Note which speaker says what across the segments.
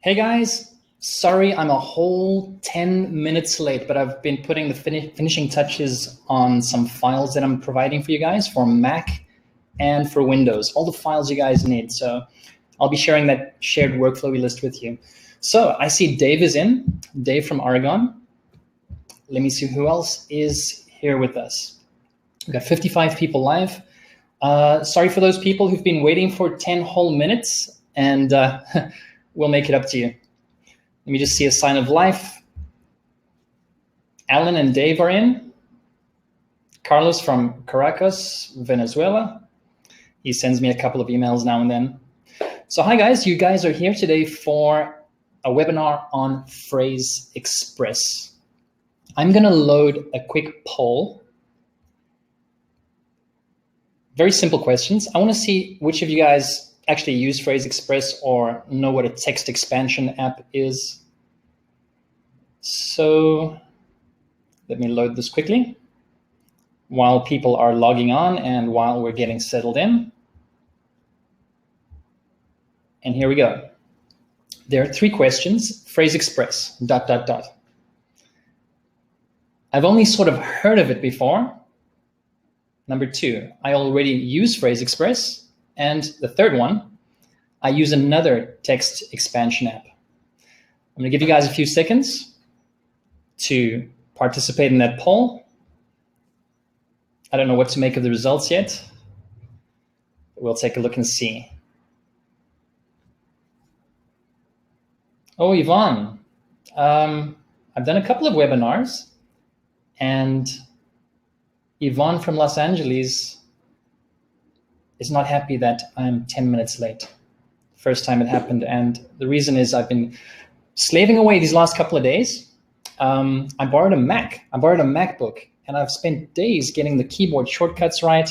Speaker 1: Hey guys, sorry I'm a whole 10 minutes late, but I've been putting the finishing touches on some files that I'm providing for you guys for Mac and for Windows, all the files you guys need. So I'll be sharing that shared Workflowy list with you. So I see Dave is in, Dave from Oregon. Let me see who else is here with us. We've got 55 people live. Sorry for those people who've been waiting for 10 whole minutes, and we'll make it up to you. Let me just see a sign of life. Alan and Dave are in. Carlos from Caracas, Venezuela. He sends me a couple of emails now and then. So hi guys, you guys are here today for a webinar on PhraseExpress. I'm gonna load a quick poll. Very simple questions. I wanna see which of you guys actually use PhraseExpress or know what a text expansion app is. So let me load this quickly while people are logging on and while we're getting settled in. And here we go. There are 3 questions. PhraseExpress, ... I've only sort of heard of it before. Number 2, I already use PhraseExpress. And the third one, I use another text expansion app. I'm gonna give you guys a few seconds to participate in that poll. I don't know what to make of the results yet. We'll take a look and see. Oh, Yvonne, I've done a couple of webinars, and Yvonne from Los Angeles is not happy that I'm 10 minutes late. First time it happened, and the reason is I've been slaving away these last couple of days. I borrowed a Mac. I borrowed a MacBook, and I've spent days getting the keyboard shortcuts right,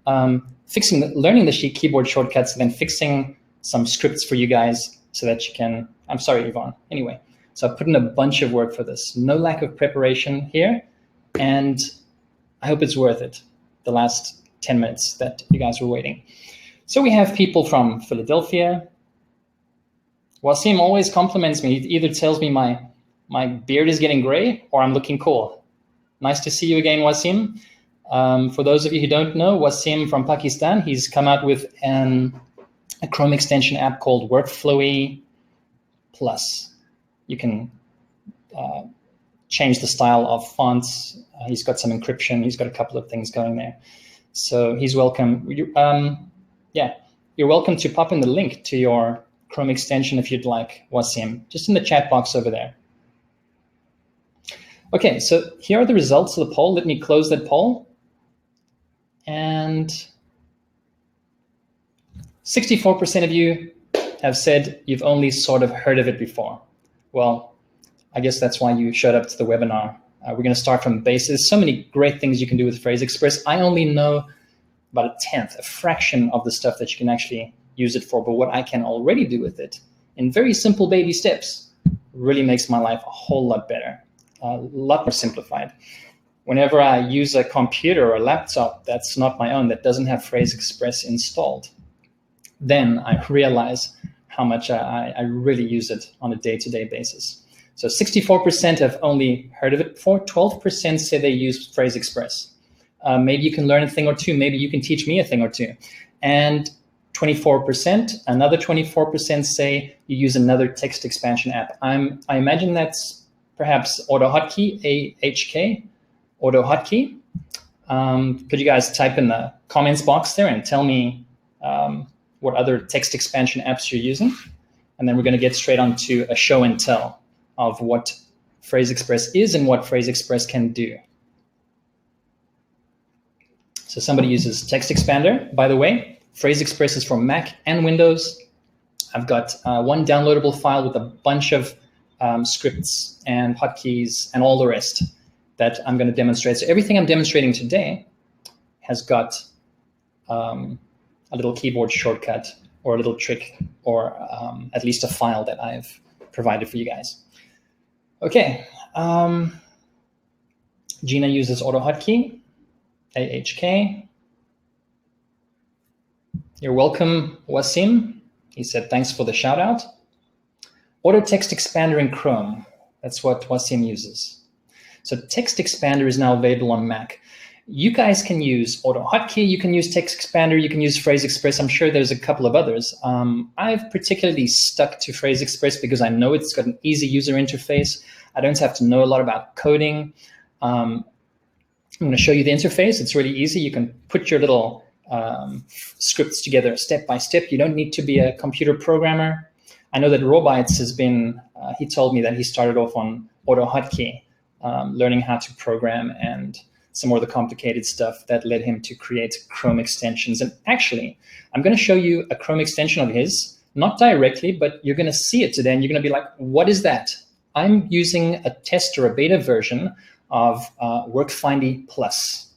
Speaker 1: learning the keyboard shortcuts, and then fixing some scripts for you guys so that you can, I'm sorry, Yvonne. Anyway, so I've put in a bunch of work for this. No lack of preparation here, and I hope it's worth it, the last 10 minutes that you guys were waiting. So we have people from Philadelphia. Wasim always compliments me. He either tells me my beard is getting gray or I'm looking cool. Nice to see you again, Wasim. For those of you who don't know, Wasim from Pakistan, he's come out with a Chrome extension app called WorkFlowy Plus. You can change the style of fonts. He's got some encryption. He's got a couple of things going there. So he's welcome. You're welcome to pop in the link to your Chrome extension if you'd like, Wasim, just in the chat box over there. Okay, so here are the results of the poll. Let me close that poll. And 64% of you have said you've only sort of heard of it before. Well, I guess that's why you showed up to the webinar. We're going to start from the base. There's so many great things you can do with PhraseExpress. I only know about a tenth, a fraction of the stuff that you can actually use it for, but what I can already do with it in very simple baby steps really makes my life a whole lot better, a lot more simplified. Whenever I use a computer or a laptop that's not my own, that doesn't have PhraseExpress installed, then I realize how much I really use it on a day-to-day basis. So 64% have only heard of it before. 12% say they use PhraseExpress. Maybe you can learn a thing or two. Maybe you can teach me a thing or two. And 24%, another 24% say you use another text expansion app. I imagine that's perhaps AutoHotkey, AHK, AutoHotkey. Could you guys type in the comments box there and tell me what other text expansion apps you're using? And then we're going to get straight on to a show and tell of what PhraseExpress is and what PhraseExpress can do. So somebody uses Text Expander. By the way, PhraseExpress is for Mac and Windows. I've got one downloadable file with a bunch of scripts and hotkeys and all the rest that I'm going to demonstrate. So everything I'm demonstrating today has got a little keyboard shortcut or a little trick or at least a file that I've provided for you guys. Okay, Gina uses AutoHotkey, AHK. You're welcome, Wasim. He said, thanks for the shout out. Auto Text Expander in Chrome. That's what Wasim uses. So Text Expander is now available on Mac. You guys can use Auto Hotkey, you can use Text Expander, you can use PhraseExpress. I'm sure there's a couple of others. I've particularly stuck to PhraseExpress because I know it's got an easy user interface. I don't have to know a lot about coding. I'm going to show you the interface. It's really easy. You can put your little scripts together step by step. You don't need to be a computer programmer. I know that Robites has been, he told me that he started off on Auto Hotkey, learning how to program and some more of the complicated stuff that led him to create Chrome extensions. And actually, I'm going to show you a Chrome extension of his, not directly, but you're going to see it today and you're going to be like, what is that? I'm using a test or a beta version of WorkFlowy Plus.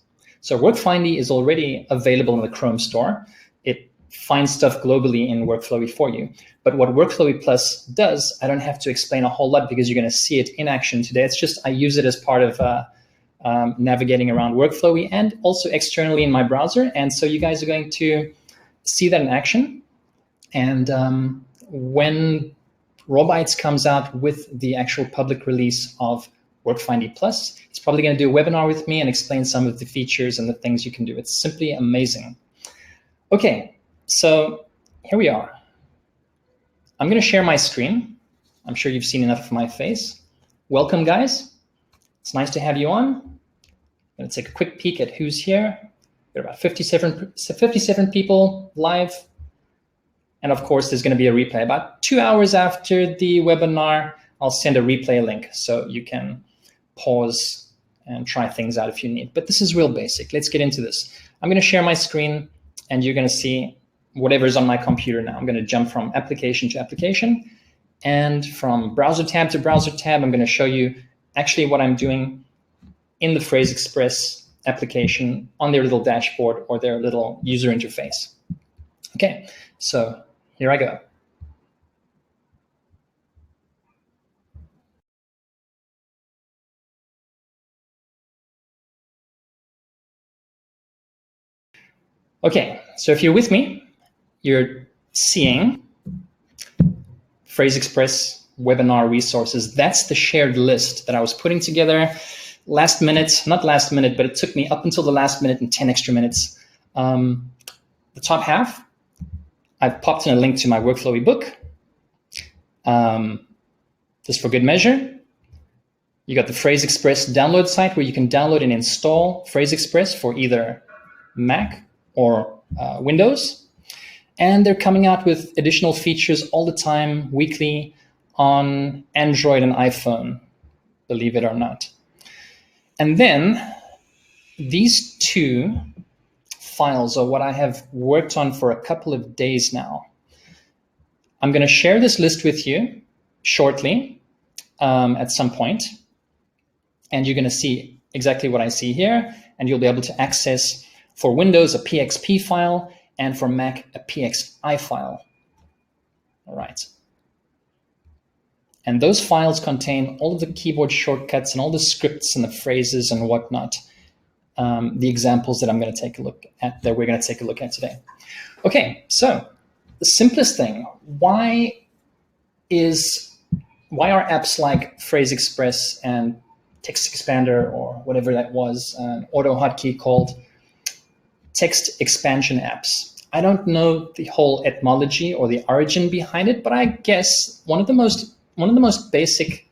Speaker 1: So WorkFlowy is already available in the Chrome store. It finds stuff globally in WorkFlowy for you. But what WorkFlowy Plus does, I don't have to explain a whole lot because you're going to see it in action today. It's just I use it as part of navigating around WorkFlowy and also externally in my browser. And so you guys are going to see that in action. And when Robites comes out with the actual public release of WorkFlowy Plus, he's probably going to do a webinar with me and explain some of the features and the things you can do. It's simply amazing. Okay, so here we are. I'm going to share my screen. I'm sure you've seen enough of my face. Welcome, guys. It's nice to have you on. I'm going to take a quick peek at who's here. There are about 57 people live. And of course, there's going to be a replay. About 2 hours after the webinar, I'll send a replay link so you can pause and try things out if you need. But this is real basic. Let's get into this. I'm going to share my screen, and you're going to see whatever's on my computer now. I'm going to jump from application to application, and from browser tab to browser tab, I'm going to show you actually what I'm doing in the PhraseExpress application on their little dashboard or their little user interface. Okay, so here I go. Okay, so if you're with me, you're seeing PhraseExpress webinar resources. That's the shared list that I was putting together last minute, not last minute, but it took me up until the last minute and 10 extra minutes. The top half, I've popped in a link to my WorkFlowy book. Just for good measure. You got the PhraseExpress download site where you can download and install PhraseExpress for either Mac or Windows. And they're coming out with additional features all the time, weekly, on Android and iPhone, believe it or not. And then these two files are what I have worked on for a couple of days now. I'm going to share this list with you shortly at some point, and you're going to see exactly what I see here, and you'll be able to access for Windows a PXP file and for Mac a PXI file. All right. And those files contain all of the keyboard shortcuts and all the scripts and the phrases and whatnot, the examples that I'm going to take a look at, that we're going to take a look at today. Okay, so the simplest thing, why are apps like PhraseExpress and Text Expander or whatever that was, an auto hotkey called text expansion apps? I don't know the whole etymology or the origin behind it, but I guess one of the most basic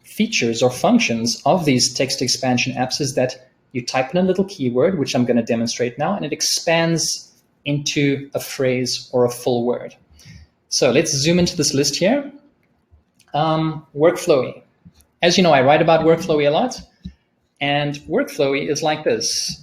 Speaker 1: features or functions of these text expansion apps is that you type in a little keyword, which I'm going to demonstrate now, and it expands into a phrase or a full word. So let's zoom into this list here. WorkFlowy. As you know, I write about WorkFlowy a lot, and WorkFlowy is like this.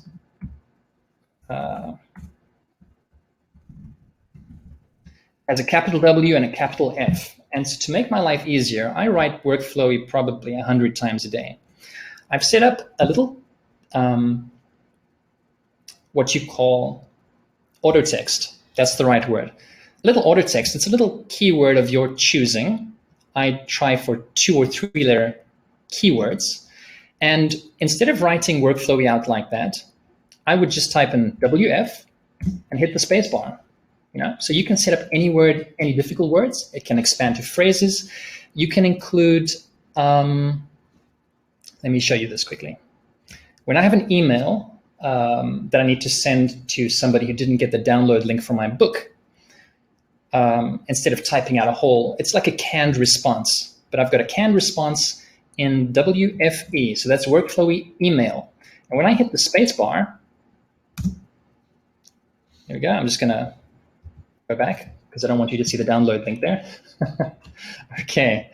Speaker 1: Has a capital W and a capital F. And so to make my life easier, I write WorkFlowy probably 100 times a day. I've set up a little, what you call auto text. That's the right word. A little auto text. It's a little keyword of your choosing. I try for 2 or 3 letter keywords. And instead of writing WorkFlowy out like that, I would just type in WF and hit the space bar. So you can set up any word, any difficult words. It can expand to phrases. You can include, let me show you this quickly. When I have an email that I need to send to somebody who didn't get the download link for my book, instead of typing out a whole, it's like a canned response, but I've got a canned response in WFE, so that's Workflowy email. And when I hit the space bar, here we go, I'm just gonna go back because I don't want you to see the download link there. Okay,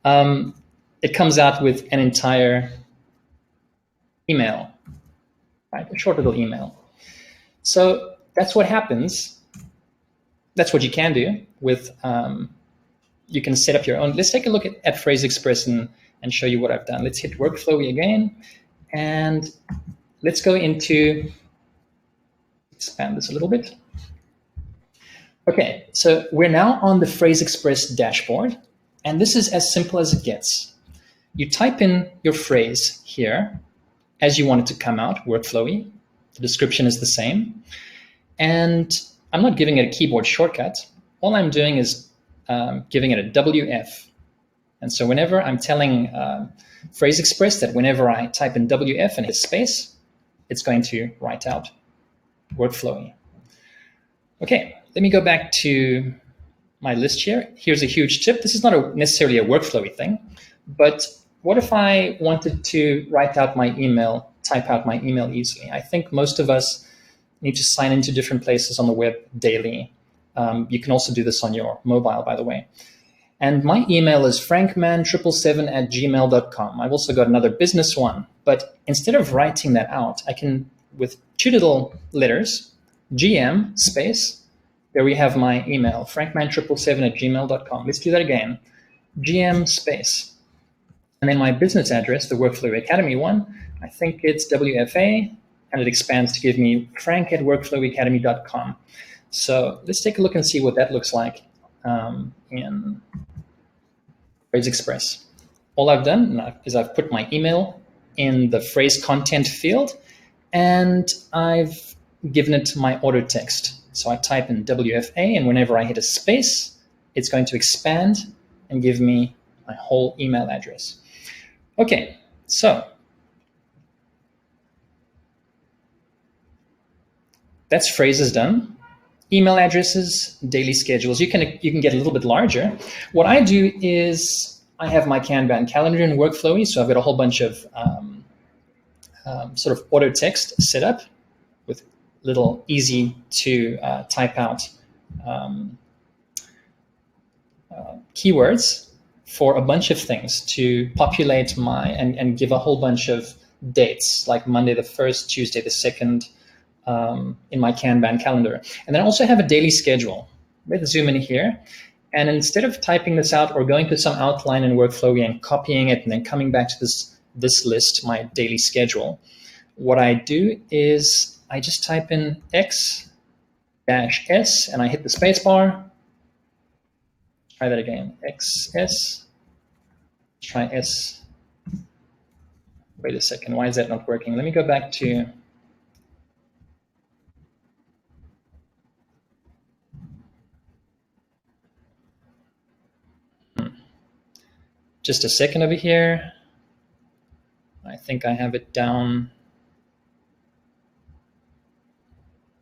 Speaker 1: it comes out with an entire email, right? A short little email. So that's what happens. That's what you can do with, you can set up your own. Let's take a look at PhraseExpress and show you what I've done. Let's hit Workflowy again, and let's go into, expand this a little bit. Okay, so we're now on the PhraseExpress dashboard, and this is as simple as it gets. You type in your phrase here as you want it to come out, Workflowy. The description is the same. And I'm not giving it a keyboard shortcut. All I'm doing is giving it a WF. And so whenever I'm telling PhraseExpress that whenever I type in WF and hit space, it's going to write out Workflowy. Okay, let me go back to my list here. Here's a huge tip. This is not necessarily a Workflowy thing, but what if I wanted to write out my email, type out my email easily? I think most of us need to sign into different places on the web daily. You can also do this on your mobile, by the way. And my email is frankman777@gmail.com. I've also got another business one, but instead of writing that out, I can, with two little letters, GM space, there we have my email, frankman777@gmail.com. Let's do that again, GM space. And then my business address, the Workflowy Academy one, I think it's WFA, and it expands to give me frank@workflowyacademy.com. So let's take a look and see what that looks like in PhraseExpress. All I've done is I've put my email in the phrase content field, and I've given it my auto text. So I type in WFA, and whenever I hit a space, it's going to expand and give me my whole email address. Okay, so that's phrases done. Email addresses, daily schedules. You can get a little bit larger. What I do is I have my Kanban calendar in Workflowy, so I've got a whole bunch of sort of auto text set up with little easy to type out keywords for a bunch of things to populate and give a whole bunch of dates, like Monday the 1st, Tuesday the 2nd, in my Kanban calendar. And then I also have a daily schedule. Let's zoom in here. And instead of typing this out or going to some outline in Workflowy and copying it and then coming back to this list, my daily schedule, what I do is I just type in X-S and I hit the space bar. Try that again. XS. Try S. Wait a second. Why is that not working? Let me go back to just a second over here. I think I have it down.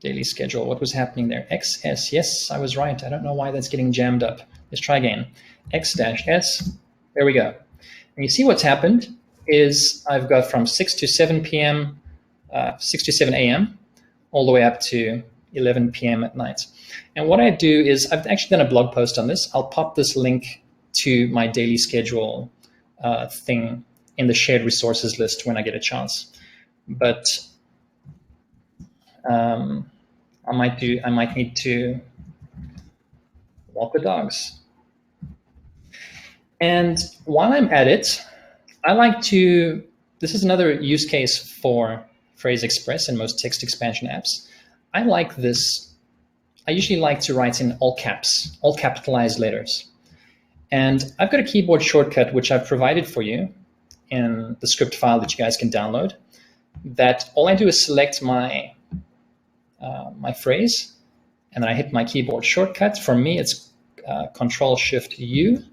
Speaker 1: Daily schedule. What was happening there? XS. Yes, I was right. I don't know why that's getting jammed up. Let's try again. X-S. There we go. And you see what's happened is I've got from 6 to 7 p.m., 6 to 7 a.m., all the way up to 11 p.m. at night. And what I do is I've actually done a blog post on this. I'll pop this link to my daily schedule thing in the shared resources list when I get a chance. But I might need to walk the dogs. And while I'm at it, I like to, this is another use case for PhraseExpress and most text expansion apps. I like this. I usually like to write in all caps, all capitalized letters. And I've got a keyboard shortcut which I've provided for you in the script file that you guys can download, that all I do is select my my phrase, and then I hit my keyboard shortcut. For me, it's Control-Shift-U.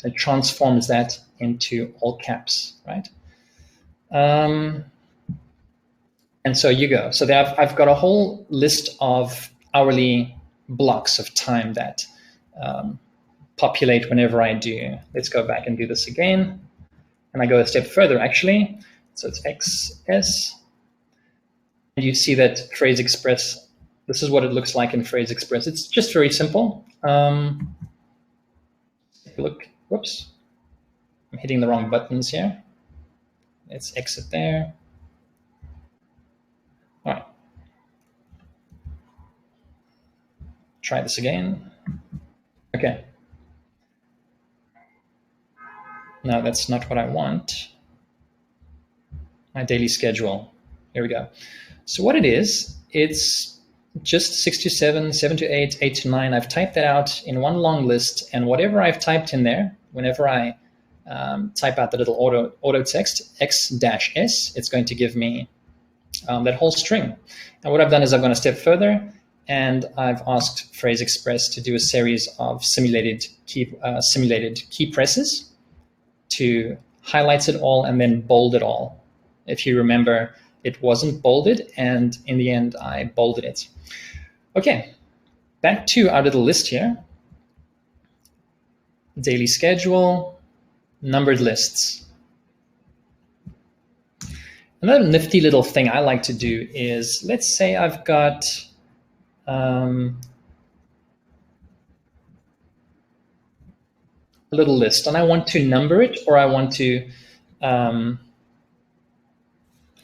Speaker 1: It transforms that into all caps, right? And so you go. So there I've got a whole list of hourly blocks of time that populate whenever I do. Let's go back and do this again. And I go a step further, actually. So it's XS. And you see that PhraseExpress, this is what it looks like in PhraseExpress. It's just very simple. Look, whoops. I'm hitting the wrong buttons here. Let's exit there. All right. Try this again. Okay. No, that's not what I want. My daily schedule. Here we go. So what it is, it's just 6 to 7, 7 to 8, 8 to 9. I've typed that out in one long list, and whatever I've typed in there, whenever I type out the little auto text, X-S, it's going to give me that whole string. And what I've done is I've gone a step further, and I've asked PhraseExpress to do a series of simulated key presses to highlight it all and then bold it all. If you remember, it wasn't bolded, and in the end, I bolded it. Okay, back to our little list here. Daily schedule, numbered lists. Another nifty little thing I like to do is, let's say I've got a little list, and I want to number it, or I want to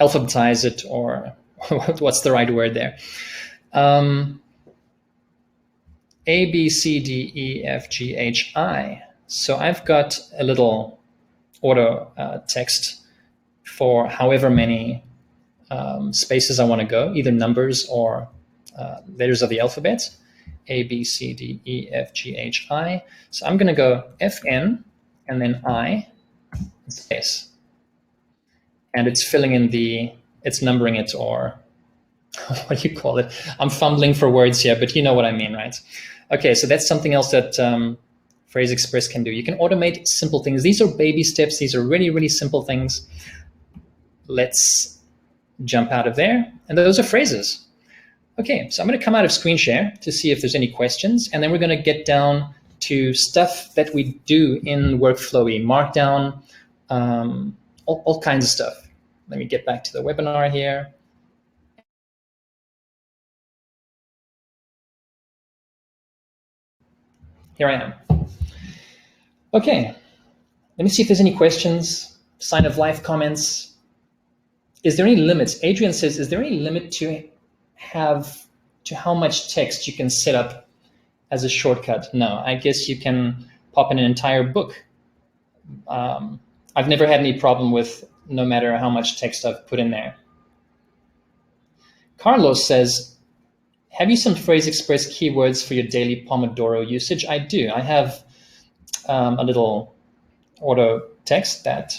Speaker 1: alphabetize it, or what's the right word there? A, B, C, D, E, F, G, H, I. So I've got a little auto text for however many spaces I want to go, either numbers or letters of the alphabet. A, B, C, D, E, F, G, H, I. So I'm going to go FN and then I, space. And it's filling in it's numbering it, or what do you call it? I'm fumbling for words here, but you know what I mean, right? Okay, so that's something else that PhraseExpress can do. You can automate simple things. These are baby steps. These are really, really simple things. Let's jump out of there. And those are phrases. Okay, so I'm going to come out of screen share to see if there's any questions, and then we're going to get down to stuff that we do in WorkFlowy, Markdown, all kinds of stuff. Let me get back to the webinar here. Here I am. Okay, let me see if there's any questions, sign of life comments. Is there any limits? Adrian says, is there any limit to how much text you can set up as a shortcut? No, I guess you can pop in an entire book. I've never had any problem with no matter how much text I've put in there. Carlos says, have you some PhraseExpress keywords for your daily Pomodoro usage? I do. I have a little auto text that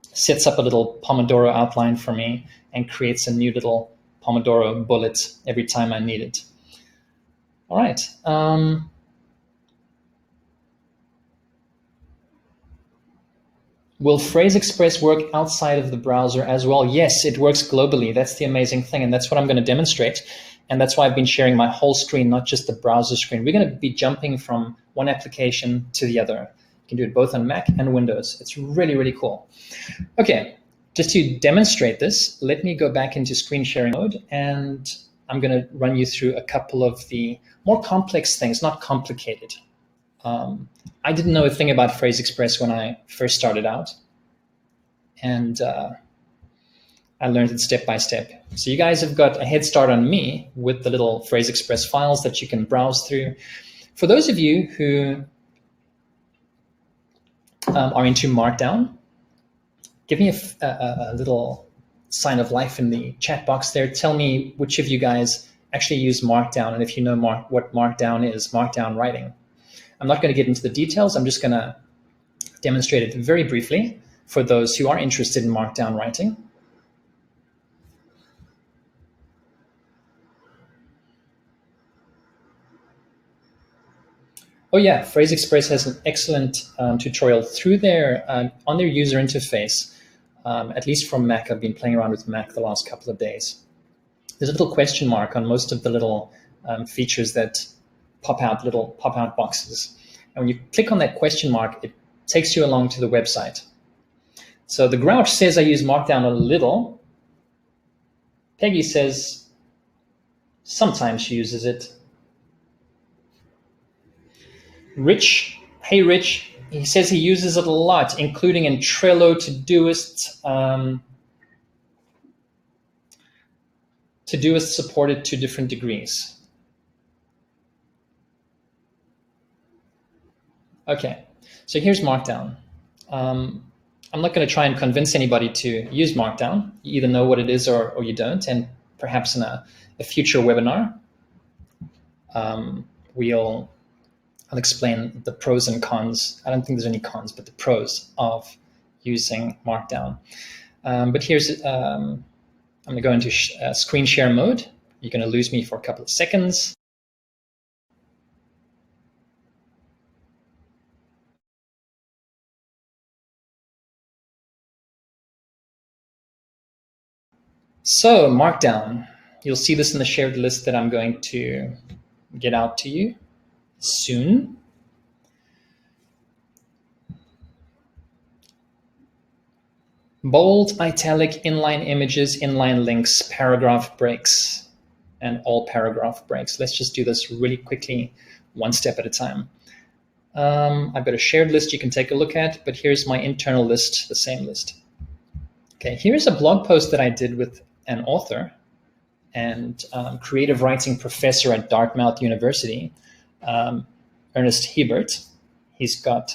Speaker 1: sets up a little Pomodoro outline for me and creates a new little Pomodoro bullet every time I need it. All right. Will PhraseExpress work outside of the browser as well? Yes, it works globally. That's the amazing thing, and that's what I'm going to demonstrate. And that's why I've been sharing my whole screen, not just the browser screen. We're going to be jumping from one application to the other. You can do it both on Mac and Windows. It's really, really cool. Okay, just to demonstrate this, let me go back into screen sharing mode, and I'm going to run you through a couple of the more complex things, not complicated. I didn't know a thing about PhraseExpress when I first started out, and I learned it step by step. So you guys have got a head start on me with the little PhraseExpress files that you can browse through. For those of you who are into Markdown, give me a little sign of life in the chat box there. Tell me which of you guys actually use Markdown, and if you know what Markdown is, Markdown writing. I'm not going to get into the details. I'm just going to demonstrate it very briefly for those who are interested in Markdown writing. Oh yeah, PhraseExpress has an excellent tutorial through their on their user interface. At least from Mac, I've been playing around with Mac the last couple of days. There's a little question mark on most of the little features that pop out, little pop-out boxes. And when you click on that question mark, it takes you along to the website. So the Grouch says I use Markdown a little. Peggy says sometimes she uses it. Rich, hey Rich, he says he uses it a lot, including in Trello, Todoist. Todoist supported to different degrees. Okay, so here's Markdown. I'm not going to try and convince anybody to use Markdown. You either know what it is or you don't, and perhaps in a future webinar, I'll explain the pros and cons. I don't think there's any cons, but the pros of using Markdown. But here's, I'm going to go into screen share mode. You're going to lose me for a couple of seconds. So Markdown, you'll see this in the shared list that I'm going to get out to you soon. Bold, italic, inline images, inline links, paragraph breaks, and all paragraph breaks. Let's just do this really quickly, one step at a time. I've got a shared list you can take a look at, but here's my internal list, the same list. Okay, here's a blog post that I did with an author and creative writing professor at Dartmouth University, Ernest Hebert. He's a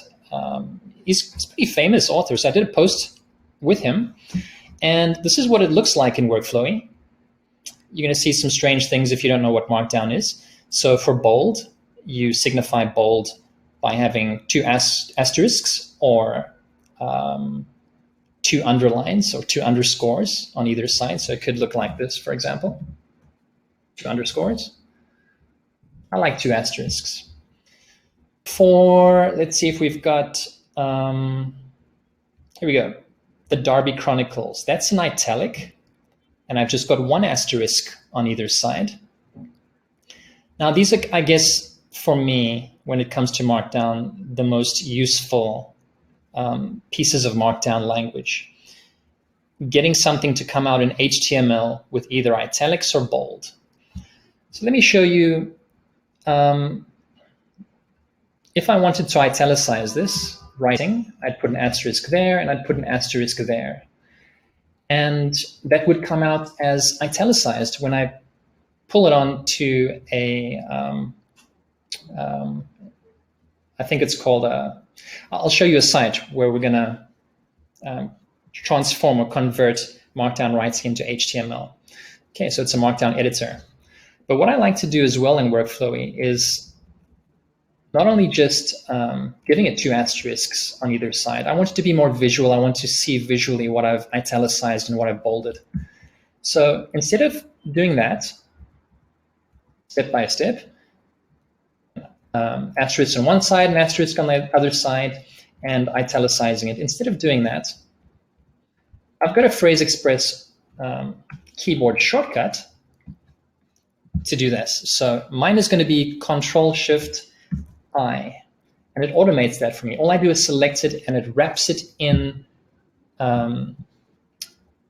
Speaker 1: pretty famous author, so I did a post with him, and this is what it looks like in WorkFlowy. You're going to see some strange things if you don't know what Markdown is. So for bold, you signify bold by having two asterisks or two underlines or two underscores on either side. So it could look like this, for example. Two underscores. I like two asterisks. For, let's see if we've got, here we go. The Derby Chronicles. That's in italic, and I've just got one asterisk on either side. Now these are, I guess, for me, when it comes to Markdown, the most useful pieces of Markdown language. Getting something to come out in HTML with either italics or bold. So let me show you, if I wanted to italicize this, writing, I'd put an asterisk there and I'd put an asterisk there. And that would come out as italicized when I pull it on to a, I think it's called I'll show you a site where we're gonna transform or convert Markdown writing into HTML. Okay, so it's a Markdown editor. But what I like to do as well in WorkFlowy is not only just giving it two asterisks on either side. I want it to be more visual. I want to see visually what I've italicized and what I've bolded. So instead of doing that step by step, asterisk on one side and asterisk on the other side, and italicizing it, instead of doing that, I've got a PhraseExpress keyboard shortcut to do this. So mine is going to be Control-Shift-I, and it automates that for me. All I do is select it, and it wraps it in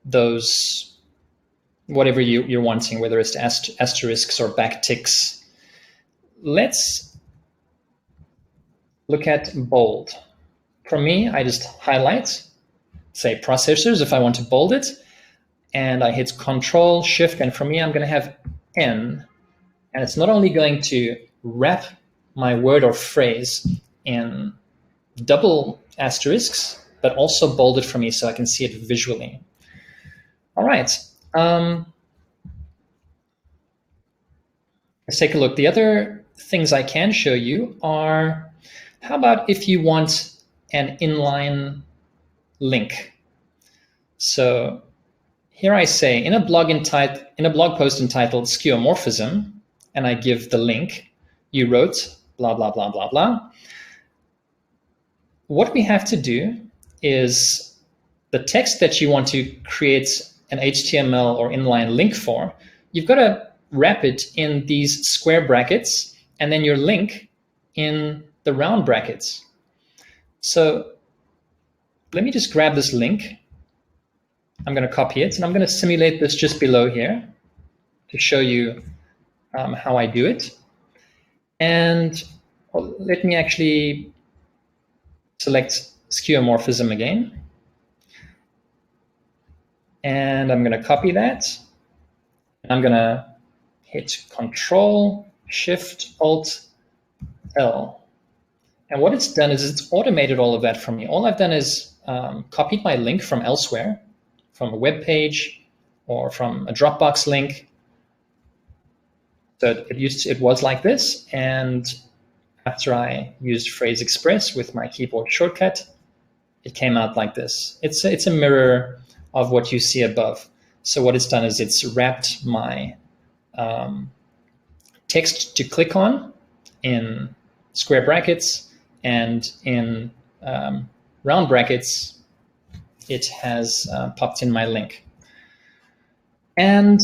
Speaker 1: those, whatever you're wanting, whether it's asterisks or backticks. Let's look at bold. For me, I just highlight, say processors if I want to bold it, and I hit Control-Shift, and for me, I'm going to have N, and it's not only going to wrap my word or phrase in double asterisks, but also bold it for me so I can see it visually. All right. Let's take a look. The other things I can show you are, how about if you want an inline link? So here I say, in a blog post entitled Skeuomorphism, and I give the link. You wrote blah, blah, blah, blah, blah. What we have to do is the text that you want to create an HTML or inline link for, you've got to wrap it in these square brackets and then your link in the round brackets. So let me just grab this link. I'm going to copy it and I'm going to simulate this just below here to show you how I do it. And let me actually select skeuomorphism again. And I'm going to copy that. I'm going to hit Control, Shift, Alt, L. And what it's done is it's automated all of that for me. All I've done is copied my link from elsewhere, from a web page or from a Dropbox link. So it was like this. And after I used PhraseExpress with my keyboard shortcut, it came out like this. It's a mirror of what you see above. So what it's done is it's wrapped my text to click on in square brackets, and in round brackets, it has popped in my link. And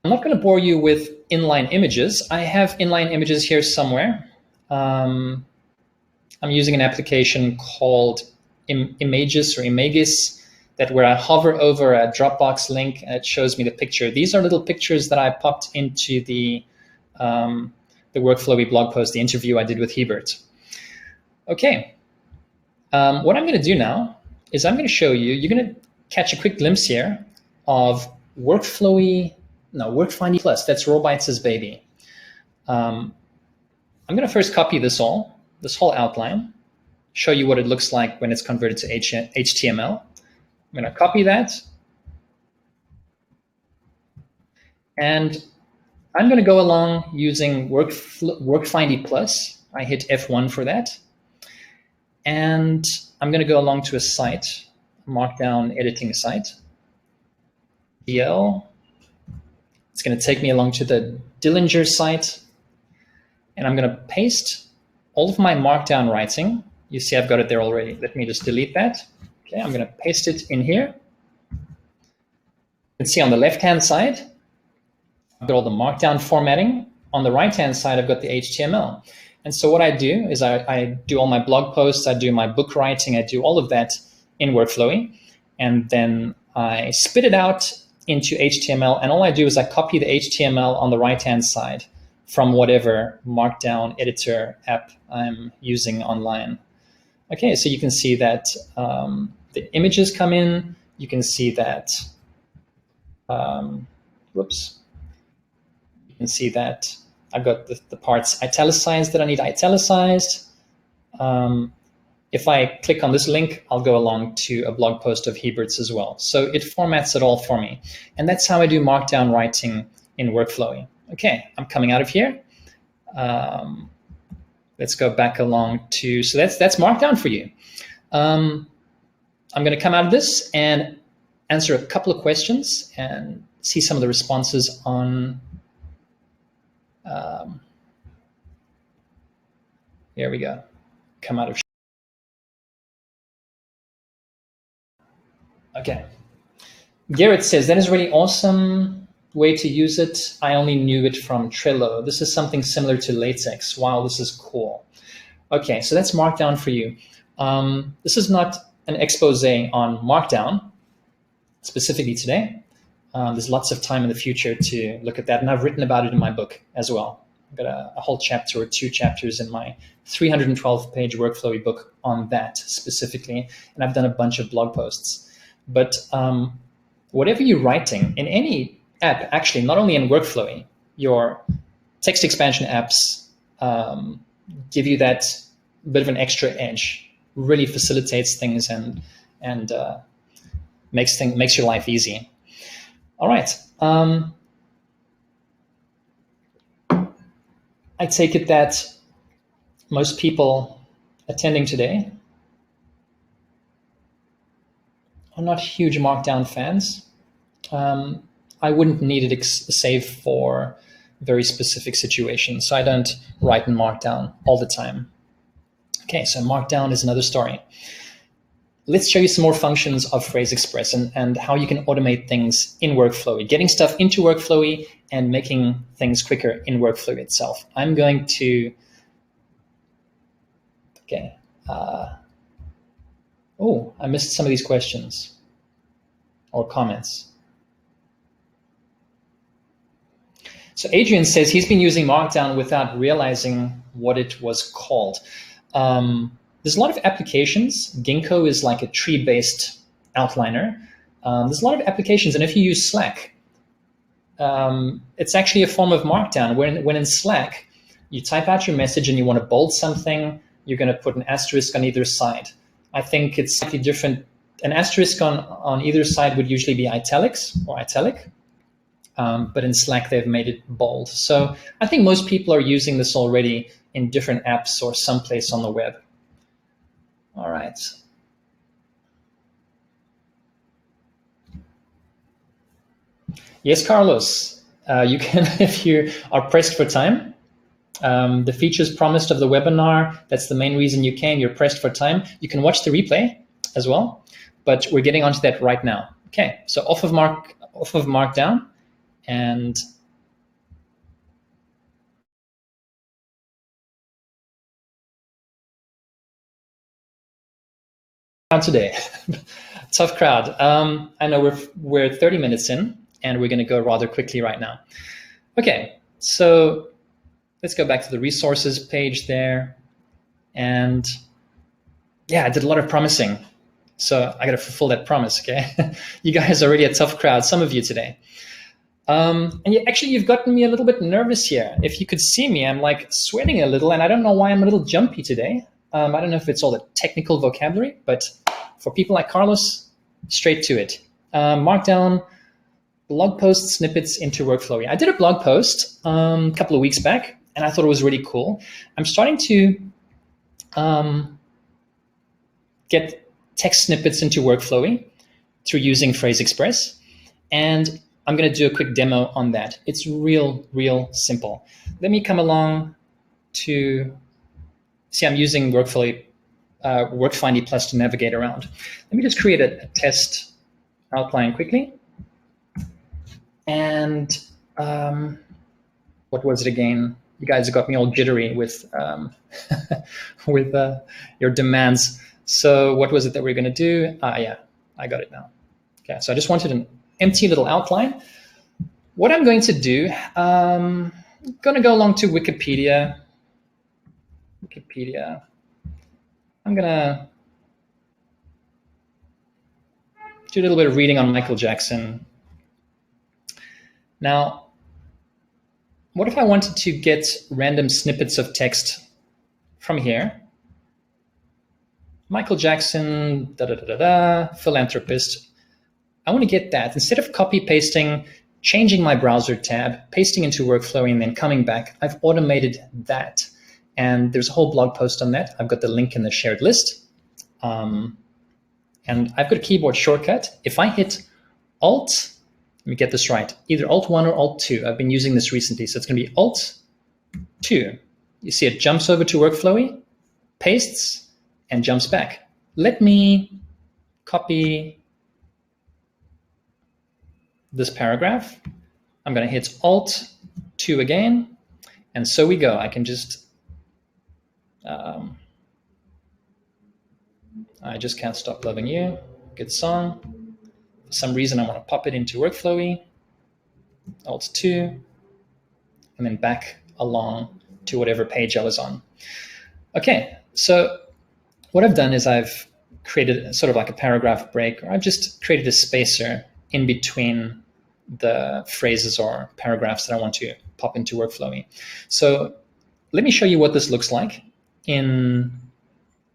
Speaker 1: I'm not going to bore you with inline images. I have inline images here somewhere. I'm using an application called Images or Imagis, that where I hover over a Dropbox link and it shows me the picture. These are little pictures that I popped into the Workflowy blog post, the interview I did with Hebert. Okay, what I'm going to do now is I'm going to show you, you're going to catch a quick glimpse here of Workflowy, no, WorkFindy Plus, that's Robites' baby. I'm going to first copy this whole outline, show you what it looks like when it's converted to HTML. I'm going to copy that. And I'm going to go along using WorkFindy Plus. I hit F1 for that. And I'm going to go along to a site, a Markdown editing site. DL. It's going to take me along to the Dillinger site. And I'm going to paste all of my Markdown writing. You see I've got it there already. Let me just delete that. Okay, I'm going to paste it in here. You can see on the left-hand side, I've got all the Markdown formatting. On the right-hand side, I've got the HTML. And so what I do is I do all my blog posts, I do my book writing, I do all of that in Workflowy. And then I spit it out into HTML. And all I do is I copy the HTML on the right-hand side from whatever Markdown editor app I'm using online. Okay, so you can see that the images come in. You can see that, whoops. You can see that I've got the parts italicized that I need italicized. If I click on this link, I'll go along to a blog post of Hebert's as well. So it formats it all for me. And that's how I do Markdown writing in Workflowy. Okay, I'm coming out of here. Let's go back along to, so that's Markdown for you. I'm going to come out of this and answer a couple of questions and see some of the responses on, here we go, come out of. Okay. Garrett says, that is really awesome way to use it. I only knew it from Trello. This is something similar to LaTeX. Wow, this is cool. Okay, so that's Markdown for you. This is not an expose on Markdown specifically today. There's lots of time in the future to look at that, and I've written about it in my book as well. I've got a whole chapter or 2 chapters in my 312-page Workflowy book on that specifically, and I've done a bunch of blog posts. But whatever you're writing in any app, actually, not only in Workflowy, your text expansion apps give you that bit of an extra edge, really facilitates things and makes your life easy. All right. I take it that most people attending today are not huge Markdown fans. I wouldn't need it save for very specific situations. So I don't write in Markdown all the time. Okay, so Markdown is another story. Let's show you some more functions of PhraseExpress and how you can automate things in Workflowy, getting stuff into Workflowy and making things quicker in Workflowy itself. I'm going to, okay. Oh, I missed some of these questions or comments. So Adrian says he's been using Markdown without realizing what it was called. There's a lot of applications. Ginkgo is like a tree-based outliner. There's a lot of applications, and if you use Slack, it's actually a form of Markdown. When in Slack, you type out your message and you want to bold something, you're going to put an asterisk on either side. I think it's slightly different. An asterisk on either side would usually be italics or italic, but in Slack they've made it bold. So I think most people are using this already in different apps or someplace on the web. All right. Yes, Carlos, you can, if you are pressed for time. The features promised of the webinar, that's the main reason you came, you're pressed for time. You can watch the replay as well, but we're getting onto that right now. Okay, so off of Markdown, and today. Tough crowd. I know we're 30 minutes in, and we're going to go rather quickly right now. Okay, so let's go back to the resources page there. And yeah, I did a lot of promising. So I got to fulfill that promise, okay? You guys are already a tough crowd, some of you today. And actually, you've gotten me a little bit nervous here. If you could see me, I'm like sweating a little, and I don't know why I'm a little jumpy today. I don't know if it's all the technical vocabulary, but for people like Carlos, straight to it. Markdown, blog post snippets into Workflowy. I did a blog post a couple of weeks back, and I thought it was really cool. I'm starting to get text snippets into Workflowy through using PhraseExpress, and I'm going to do a quick demo on that. It's real simple. Let me come along to, see, I'm using Workflowy, WorkFindy Plus to navigate around. Let me just create a test outline quickly. And what was it again? You guys got me all jittery with with your demands. So what was it that we're going to do? Yeah, I got it now. Okay, so I just wanted an empty little outline. What I'm going to do, I'm going to go along to Wikipedia. I'm going to do a little bit of reading on Michael Jackson. Now, what if I wanted to get random snippets of text from here? Michael Jackson, philanthropist. I want to get that. Instead of copy pasting, changing my browser tab, pasting into Workflowy, and then coming back, I've automated that. And there's a whole blog post on that. I've got the link in the shared list. And I've got a keyboard shortcut. If I hit Alt, let me get this right, either Alt-1 or Alt-2. I've been using this recently, so it's going to be Alt-2. You see it jumps over to Workflowy, pastes, and jumps back. Let me copy this paragraph. I'm going to hit Alt-2 again, and so we go. I can just, I just can't stop loving you. Good song. For some reason, I want to pop it into Workflowy, Alt-2, and then back along to whatever page I was on. Okay, so what I've done is I've created sort of like a paragraph break, or I've just created a spacer in between the phrases or paragraphs that I want to pop into Workflowy. So let me show you what this looks like in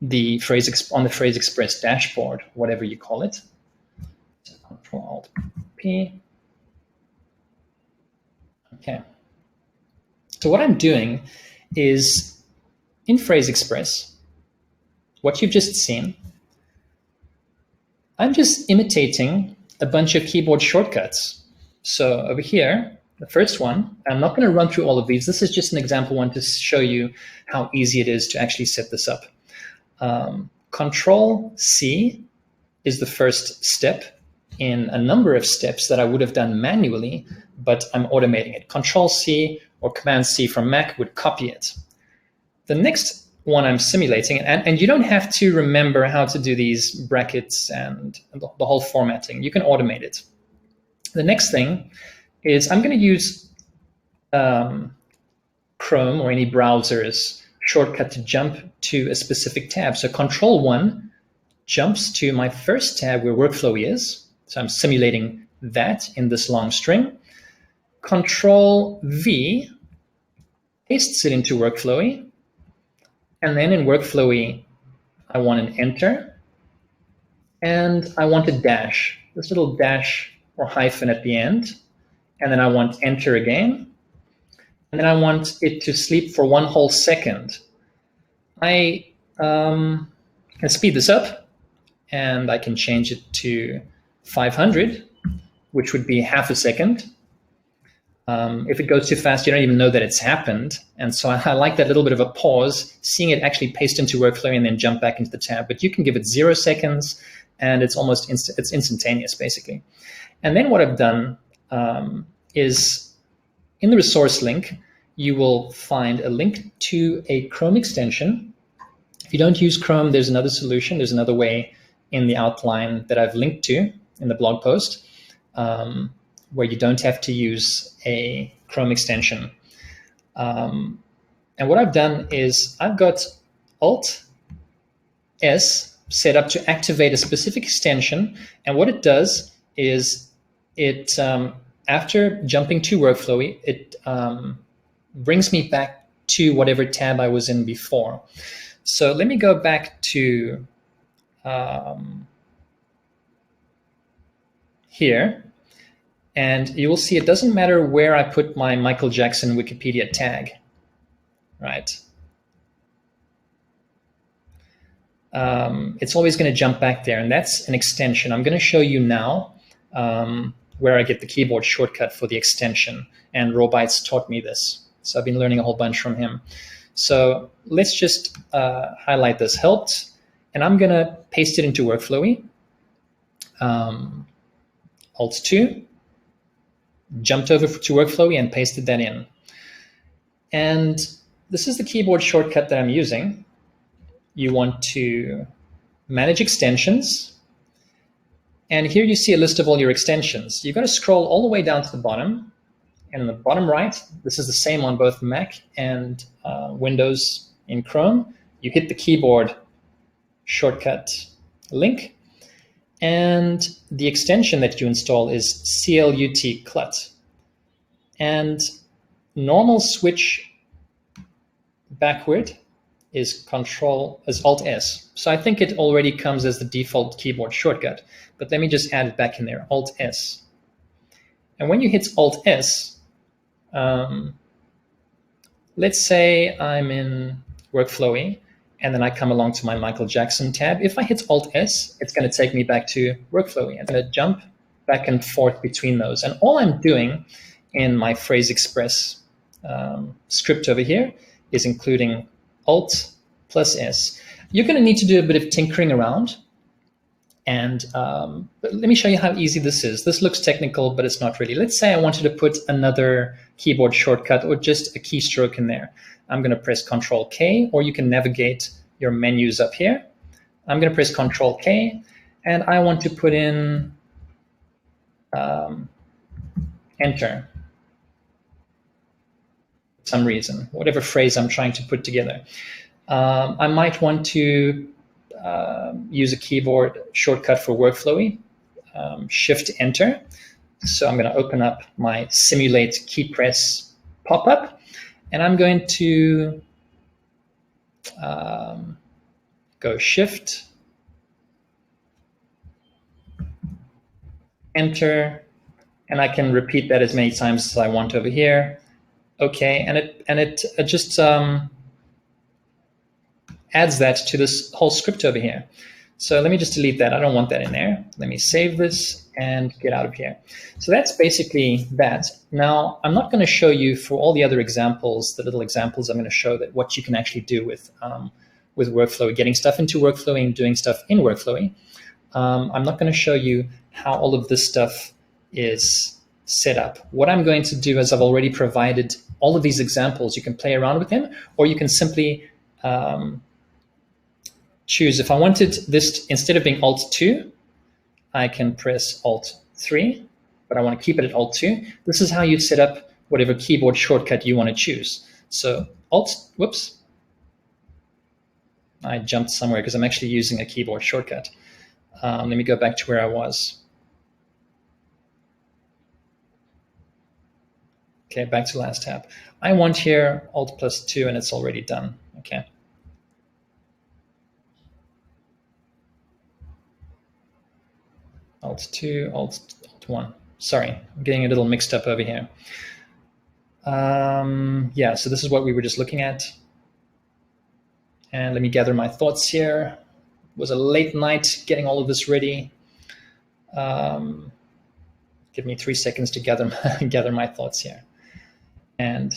Speaker 1: the PhraseExpress dashboard, whatever you call it. Control-Alt-P. Okay. So what I'm doing is in PhraseExpress, what you've just seen, I'm just imitating a bunch of keyboard shortcuts. So over here, The first one, I'm not going to run through all of these. This is just an example one to show you how easy it is to actually set this up. Control C is the first step in a number of steps that I would have done manually, but I'm automating it. Control C or Command C from Mac would copy it. The next one I'm simulating, and you don't have to remember how to do these brackets and the whole formatting. You can automate it. The next thing is I'm going to use Chrome or any browser's shortcut to jump to a specific tab. So Control 1 jumps to my first tab where Workflowy is. So I'm simulating that in this long string. Control V pastes it into Workflowy. And then in Workflowy, I want an enter. And I want a dash, this little dash or hyphen at the end. And then I want enter again. And then I want it to sleep for 1 whole second. I can speed this up, and I can change it to 500, which would be half a second. If it goes too fast, you don't even know that it's happened. And so I like that little bit of a pause, seeing it actually paste into Workflow and then jump back into the tab. But you can give it 0 seconds, and it's almost it's instantaneous, basically. And then what I've done is in the resource link, you will find a link to a Chrome extension. If you don't use Chrome, there's another solution. There's another way in the outline that I've linked to in the blog post where you don't have to use a Chrome extension. And what I've done is I've got Alt-S set up to activate a specific extension. And what it does is it, after jumping to Workflowy, it brings me back to whatever tab I was in before. So let me go back to here, and you will see it doesn't matter where I put my Michael Jackson Wikipedia tag, right? It's always going to jump back there, and that's an extension. I'm going to show you now where I get the keyboard shortcut for the extension, and Robites taught me this. So I've been learning a whole bunch from him. So let's just highlight this helped, and I'm going to paste it into Workflowy. Alt-2, jumped over to Workflowy and pasted that in. And this is the keyboard shortcut that I'm using. You want to manage extensions. And here you see a list of all your extensions. You've got to scroll all the way down to the bottom. And in the bottom right, this is the same on both Mac and Windows in Chrome. You hit the keyboard shortcut link. And the extension that you install is CLUT. And normal switch backward is Alt-S. So I think it already comes as the default keyboard shortcut, but let me just add it back in there, Alt-S. And when you hit Alt-S, let's say I'm in Workflowy, and then I come along to my Michael Jackson tab. If I hit Alt-S, it's going to take me back to Workflowy. I'm going to jump back and forth between those. And all I'm doing in my PhraseExpress script over here is including Alt+S. You're going to need to do a bit of tinkering around. And but let me show you how easy this is. This looks technical, but it's not really. Let's say I wanted to put another keyboard shortcut or just a keystroke in there. I'm going to press Control-K, or you can navigate your menus up here. I'm going to press Control-K, and I want to put in Enter. For some reason, whatever phrase I'm trying to put together. I might want to use a keyboard shortcut for Workflowy, Shift-Enter. So I'm going to open up my Simulate Key Press pop-up. And I'm going to go Shift, Enter, and I can repeat that as many times as I want over here. Okay, and it just adds that to this whole script over here. So let me just delete that. I don't want that in there. Let me save this and get out of here. So that's basically that. Now, I'm not going to show you for all the other examples, the little examples I'm going to show that what you can actually do with Workflowy, getting stuff into Workflowy and doing stuff in Workflowy. I'm not going to show you how all of this stuff is set up. What I'm going to do is I've already provided all of these examples. You can play around with them, or you can simply choose. If I wanted this, instead of being Alt-2, I can press Alt-3, but I want to keep it at Alt-2. This is how you set up whatever keyboard shortcut you want to choose. So whoops, I jumped somewhere because I'm actually using a keyboard shortcut. Let me go back to where I was. Okay, back to last tab. I want here Alt+2, and it's already done. Okay. Alt2, Alt1. Sorry, I'm getting a little mixed up over here. Yeah, so this is what we were just looking at. And let me gather my thoughts here. It was a late night getting all of this ready. Give me 3 seconds to gather my thoughts here and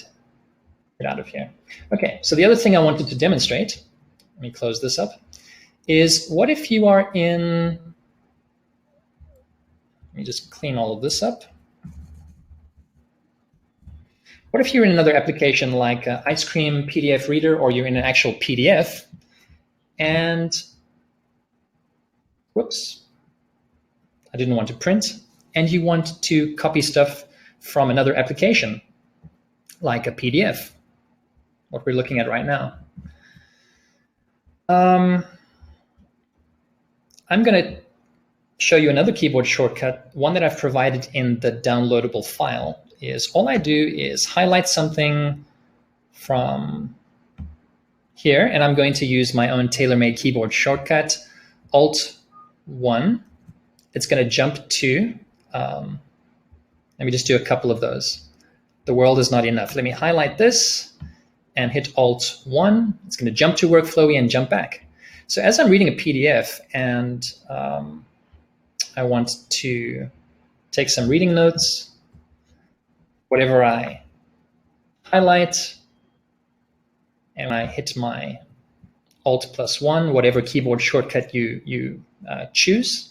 Speaker 1: get out of here. Okay, so the other thing I wanted to demonstrate, let me close this up, is what if you are in, let me just clean all of this up. What if you're in another application like Ice Cream PDF Reader, or you're in an actual PDF and, whoops, I didn't want to print, and you want to copy stuff from another application like a PDF, what we're looking at right now. I'm going to show you another keyboard shortcut, one that I've provided in the downloadable file. Is all I do is highlight something from here, and I'm going to use my own tailor-made keyboard shortcut, Alt-1. It's going to jump to, let me just do a couple of those. The world is not enough. Let me highlight this and hit Alt-1. It's going to jump to Workflowy and jump back. So as I'm reading a PDF and I want to take some reading notes, whatever I highlight, and I hit my Alt+1, whatever keyboard shortcut you choose,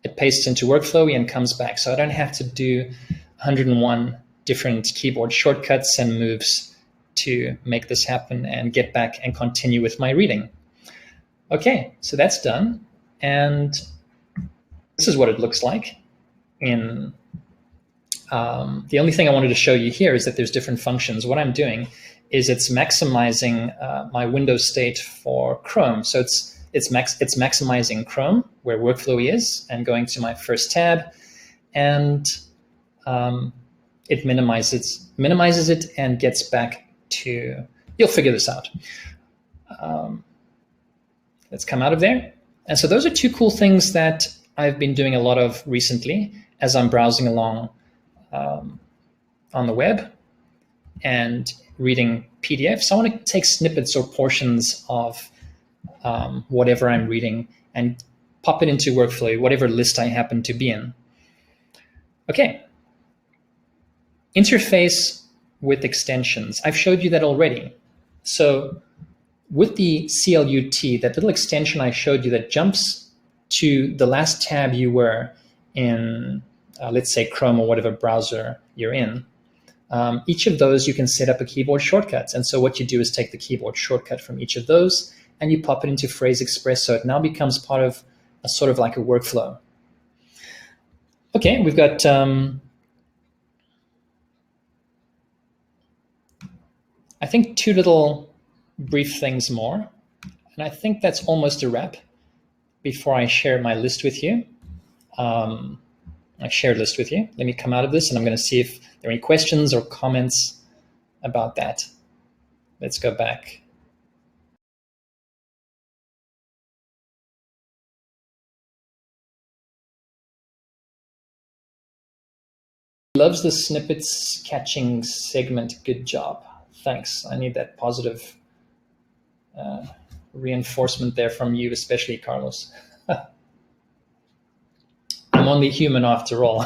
Speaker 1: it pastes into Workflowy and comes back. So I don't have to do 101 different keyboard shortcuts and moves to make this happen and get back and continue with my reading. Okay, so that's done. And this is what it looks like in the only thing I wanted to show you here is that there's different functions. What I'm doing is it's maximizing my window state for Chrome. So it's maximizing Chrome, where Workflowy is, and going to my first tab, and it minimizes it and gets back to, you'll figure this out. Let's come out of there. And so those are two cool things that I've been doing a lot of recently as I'm browsing along on the web and reading PDFs. I want to take snippets or portions of whatever I'm reading and pop it into Workflowy, whatever list I happen to be in. Okay. Interface with extensions. I've showed you that already. So with the CLUT, that little extension I showed you that jumps to the last tab you were in, let's say Chrome or whatever browser you're in, each of those you can set up a keyboard shortcut. And so what you do is take the keyboard shortcut from each of those and you pop it into PhraseExpress, so it now becomes part of a sort of like a workflow. Okay, we've got I think two little brief things more, and I think that's almost a wrap before I share my list with you. My shared list with you. Let me come out of this and I'm going to see if there are any questions or comments about that. Let's go back. Loves the snippets catching segment. Good job. Thanks. I need that positive reinforcement there from you, especially Carlos. I'm only human after all.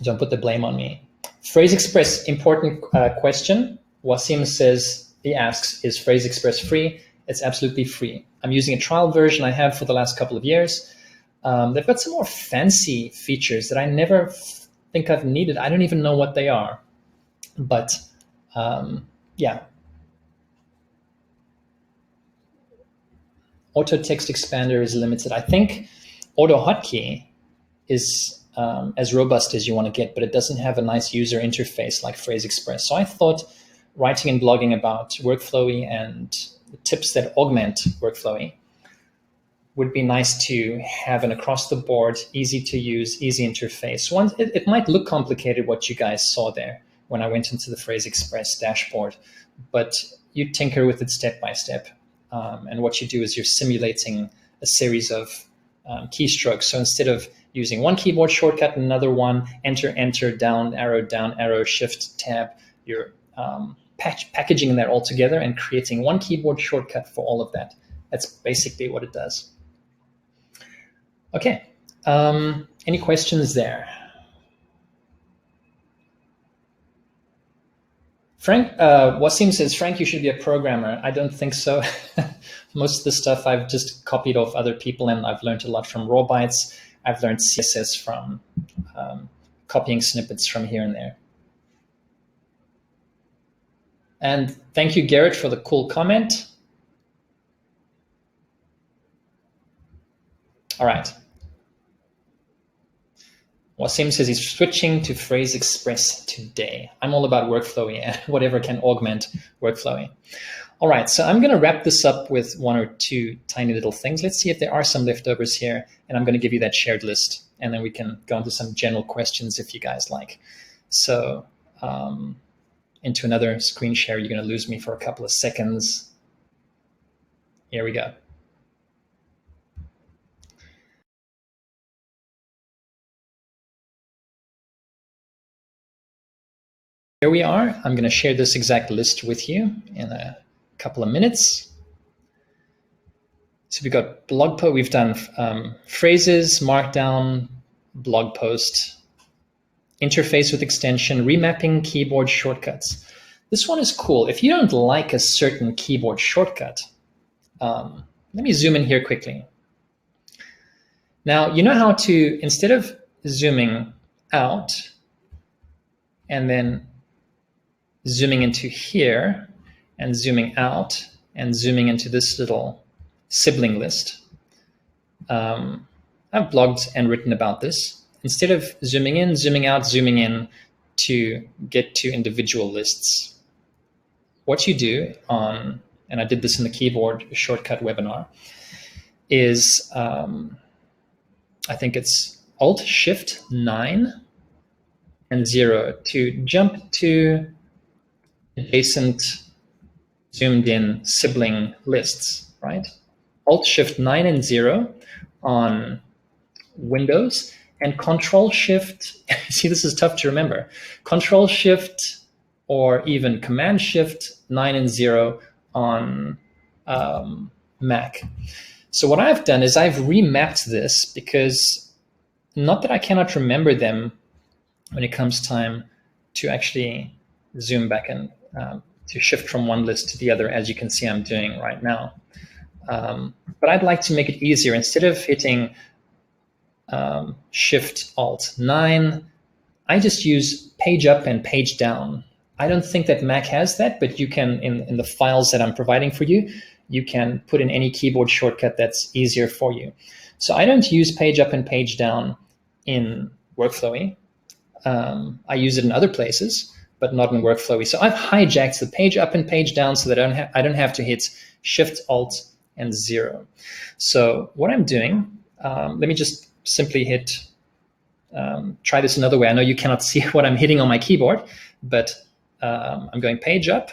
Speaker 1: Don't put the blame on me. PhraseExpress, important question. Wasim says, he asks, is PhraseExpress free? It's absolutely free. I'm using a trial version I have for the last couple of years. They've got some more fancy features that I never think I've needed. I don't even know what they are. But yeah. Auto text expander is limited. I think auto hotkey is as robust as you want to get, but it doesn't have a nice user interface like PhraseExpress. So I thought writing and blogging about WorkFlowy and the tips that augment WorkFlowy would be nice to have an across-the-board, easy-to-use, easy interface. It might look complicated what you guys saw there when I went into the PhraseExpress dashboard, but you tinker with it step by step. And what you do is you're simulating a series of keystrokes. So instead of using one keyboard shortcut, another one, enter, down arrow, shift, tab, you're packaging that all together and creating one keyboard shortcut for all of that. That's basically what it does. Okay, any questions there? Frank, Wasim says, Frank, you should be a programmer. I don't think so. Most of the stuff I've just copied off other people, and I've learned a lot from raw bytes. I've learned CSS from copying snippets from here and there. And thank you, Garrett, for the cool comment. All right. Wasim says he's switching to PhraseExpress today. I'm all about WorkFlowy and whatever can augment WorkFlowy. All right, so I'm going to wrap this up with one or two tiny little things. Let's see if there are some leftovers here, and I'm going to give you that shared list, and then we can go into some general questions if you guys like. So into another screen share, you're going to lose me for a couple of seconds. Here we go. Here we are. I'm going to share this exact list with you in a couple of minutes. So we've got blog post. We've done phrases, Markdown, blog post, interface with extension, remapping, keyboard shortcuts. This one is cool. If you don't like a certain keyboard shortcut, let me zoom in here quickly. Now, you know how to, instead of zooming out and then zooming into here and zooming out and zooming into this little sibling list. I've blogged and written about this. Instead of zooming in, zooming out, zooming in to get to individual lists, what you do on, and I did this in the keyboard shortcut webinar, is I think it's Alt-Shift-9 and 0 to jump to adjacent zoomed in sibling lists, right? Alt-Shift-9 and 0 on Windows, and Control-Shift, see, this is tough to remember, Control-Shift or even Command-Shift-9 and 0 on Mac. So what I've done is I've remapped this because, not that I cannot remember them when it comes time to actually zoom back and to shift from one list to the other, as you can see I'm doing right now. But I'd like to make it easier. Instead of hitting Shift-Alt-9, I just use page up and page down. I don't think that Mac has that, but you can, in the files that I'm providing for you, you can put in any keyboard shortcut that's easier for you. So I don't use page up and page down in WorkFlowy. I use it in other places, but not in WorkFlowy. So I've hijacked the page up and page down so that I don't have to hit Shift, Alt, and 0. So what I'm doing, let me just simply hit, try this another way. I know you cannot see what I'm hitting on my keyboard, but I'm going page up,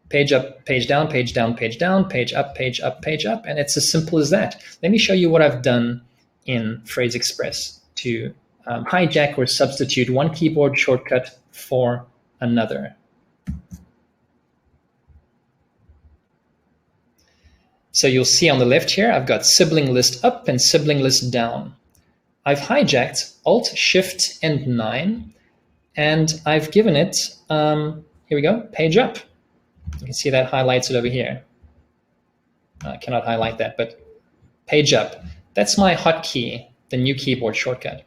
Speaker 1: page down, page down, page down, page up, page up, page up, and it's as simple as that. Let me show you what I've done in PhraseExpress to hijack or substitute one keyboard shortcut for another. So you'll see on the left here, I've got sibling list up and sibling list down. I've hijacked Alt, Shift, and 9, and I've given it, here we go, page up. You can see that highlights it over here. I cannot highlight that, but page up. That's my hotkey, the new keyboard shortcut.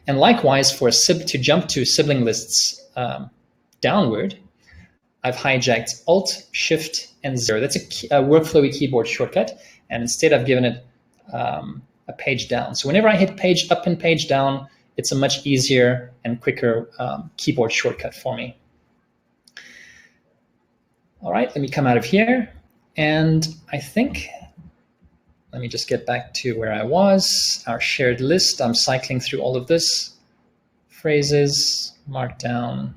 Speaker 1: And likewise, for to jump to sibling lists downward, I've hijacked Alt, Shift, and 0. That's a Workflowy keyboard shortcut, and instead I've given it a page down. So whenever I hit page up and page down, it's a much easier and quicker keyboard shortcut for me. All right, let me come out of here. And I think, let me just get back to where I was, our shared list. I'm cycling through all of this. Phrases, Markdown.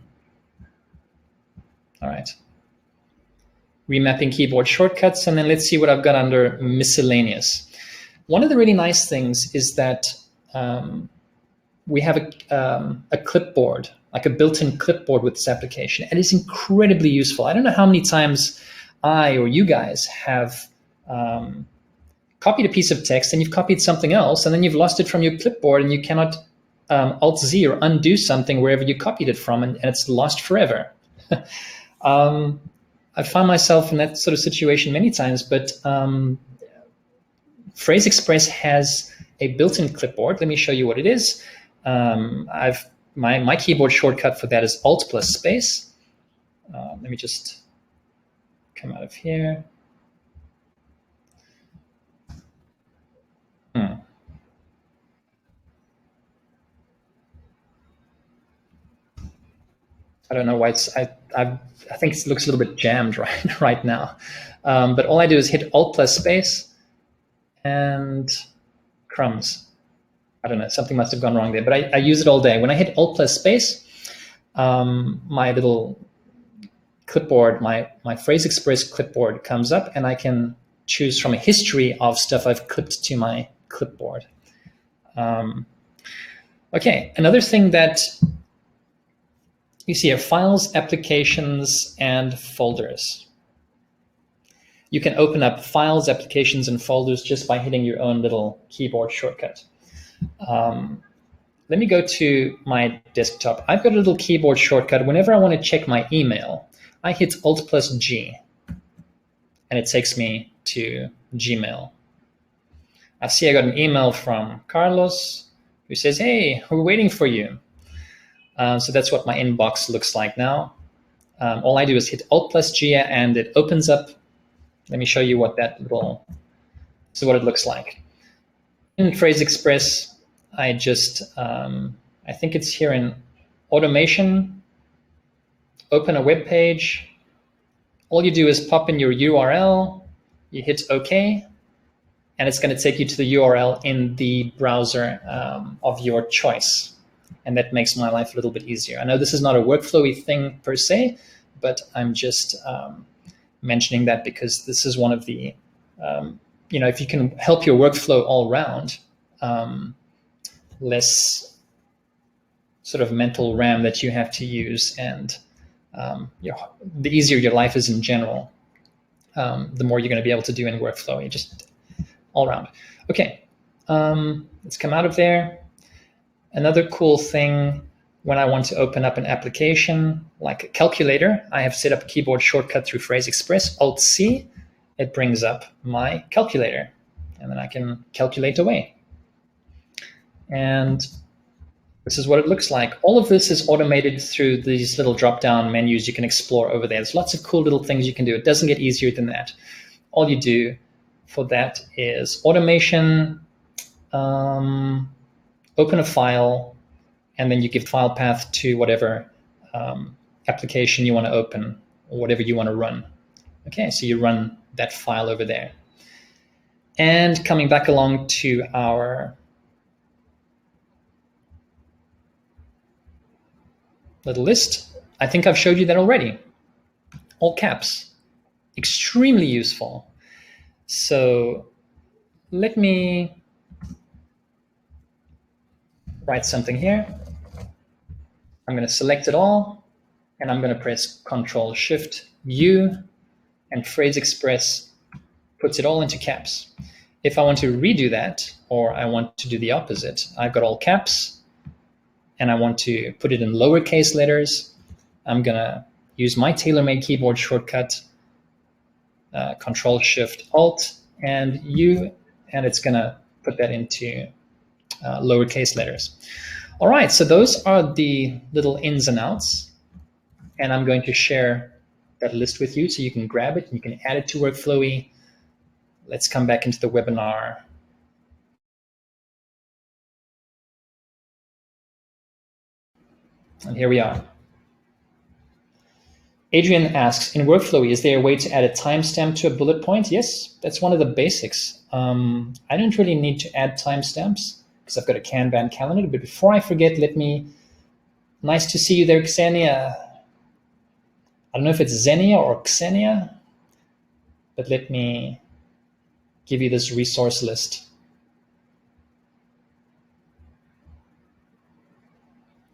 Speaker 1: All right. Remapping keyboard shortcuts, and then let's see what I've got under miscellaneous. One of the really nice things is that we have a clipboard, like a built-in clipboard with this application, and it's incredibly useful. I don't know how many times I or you guys have copied a piece of text and you've copied something else, and then you've lost it from your clipboard, and you cannot Alt-Z or undo something wherever you copied it from, and it's lost forever. I find myself in that sort of situation many times, but PhraseExpress has a built-in clipboard. Let me show you what it is. My keyboard shortcut for that is Alt plus space. Let me just come out of here. I don't know why it's, I think it looks a little bit jammed right now. But all I do is hit Alt plus space and crumbs. I don't know, something must have gone wrong there, but I use it all day. When I hit Alt plus space, my little clipboard, my PhraseExpress clipboard comes up, and I can choose from a history of stuff I've clipped to my clipboard. Okay, another thing that you see here, files, applications, and folders. You can open up files, applications, and folders just by hitting your own little keyboard shortcut. Let me go to my desktop. I've got a little keyboard shortcut. Whenever I want to check my email, I hit Alt plus G, and it takes me to Gmail. I see I got an email from Carlos who says, hey, we're waiting for you. So that's what my inbox looks like now. All I do is hit Alt plus G, and it opens up. Let me show you what that little, this is what it looks like. In PhraseExpress, I just, I think it's here in automation, open a web page. All you do is pop in your URL, you hit OK, and it's going to take you to the URL in the browser of your choice. And that makes my life a little bit easier. I know this is not a workflowy thing per se, but I'm just mentioning that because this is one of the, if you can help your workflow all around, less sort of mental RAM that you have to use, and the easier your life is in general, the more you're going to be able to do in workflow, just all around. Okay, let's come out of there. Another cool thing, when I want to open up an application like a calculator, I have set up a keyboard shortcut through PhraseExpress, Alt-C. It brings up my calculator, and then I can calculate away. And this is what it looks like. All of this is automated through these little drop-down menus you can explore over there. There's lots of cool little things you can do. It doesn't get easier than that. All you do for that is automation, open a file, and then you give file path to whatever application you want to open or whatever you want to run. Okay, so you run that file over there. And coming back along to our little list, I think I've showed you that already. All caps, extremely useful. So let me write something here. I'm going to select it all, and I'm going to press Control-Shift-U, and PhraseExpress puts it all into caps. If I want to redo that, or I want to do the opposite, I've got all caps, and I want to put it in lowercase letters, I'm gonna use my tailor-made keyboard shortcut, Control-Shift-Alt and U, and it's gonna put that into lowercase letters. All right, so those are the little ins and outs, and I'm going to share that list with you so you can grab it and you can add it to WorkFlowy. Let's come back into the webinar. And here we are. Adrian asks, in WorkFlowy, is there a way to add a timestamp to a bullet point? Yes, that's one of the basics. I don't really need to add timestamps because I've got a Kanban calendar, but before I forget, nice to see you there, Xenia. I don't know if it's Xenia or Xenia, but let me give you this resource list.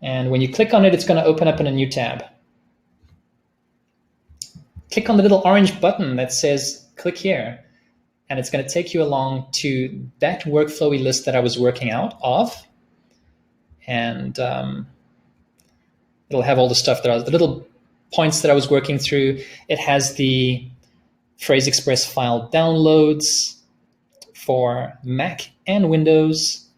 Speaker 1: And when you click on it, it's going to open up in a new tab. Click on the little orange button that says click here, and it's going to take you along to that WorkFlowy list that I was working out of. And it'll have all the stuff the little points that I was working through. It has the PhraseExpress file downloads for Mac and Windows.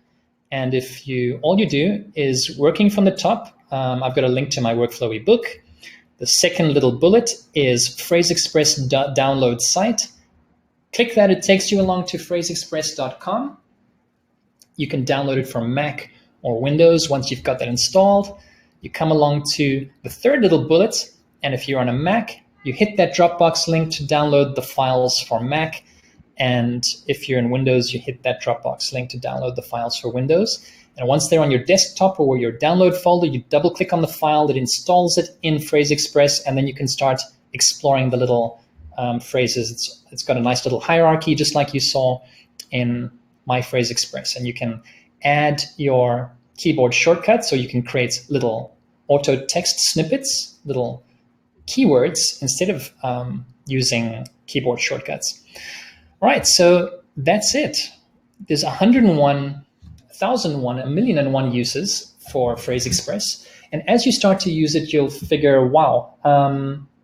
Speaker 1: And if all you do is working from the top, I've got a link to my WorkFlowy book. The second little bullet is PhraseExpress download site. Click that, it takes you along to phraseexpress.com. You can download it from Mac or Windows. Once you've got that installed, you come along to the third little bullet, and if you're on a Mac, you hit that Dropbox link to download the files for Mac. And if you're in Windows, you hit that Dropbox link to download the files for Windows. And once they're on your desktop or your download folder, you double click on the file that installs it in PhraseExpress, and then you can start exploring the little phrases. It's got a nice little hierarchy, just like you saw in my PhraseExpress. And you can add your keyboard shortcuts, so you can create little auto text snippets, little keywords, instead of using keyboard shortcuts. All right, so that's it. There's 1,001 uses for PhraseExpress. And as you start to use it, you'll figure, wow,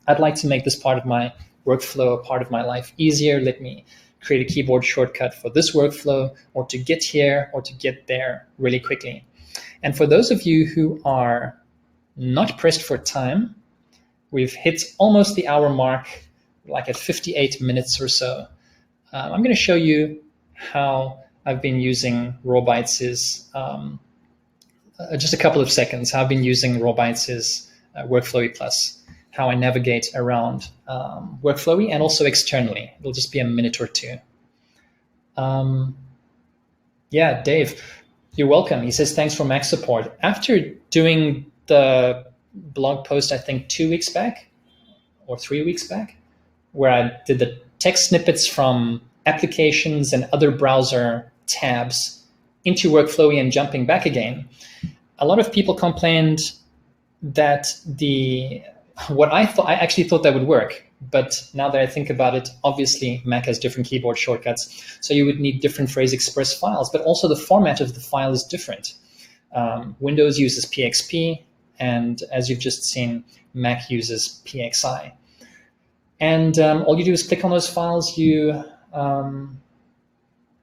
Speaker 1: I'd like to make this part of my workflow, a part of my life easier. Let me create a keyboard shortcut for this workflow, or to get here or to get there really quickly. And for those of you who are not pressed for time, we've hit almost the hour mark, like at 58 minutes or so. I'm going to show you how I've been using Rawbytes' just a couple of seconds, how I've been using Rawbytes' Workflowy Plus, how I navigate around Workflowy and also externally. It'll just be a minute or two. Yeah, Dave, you're welcome. He says, thanks for Mac support. After doing the blog post, I think 2 weeks back or 3 weeks back, where I did the text snippets from applications and other browser tabs into Workflowy and jumping back again, a lot of people complained that I actually thought that would work. But now that I think about it, obviously Mac has different keyboard shortcuts. So you would need different PhraseExpress files, but also the format of the file is different. Windows uses PXP, and as you've just seen, Mac uses PXI. And all you do is click on those files.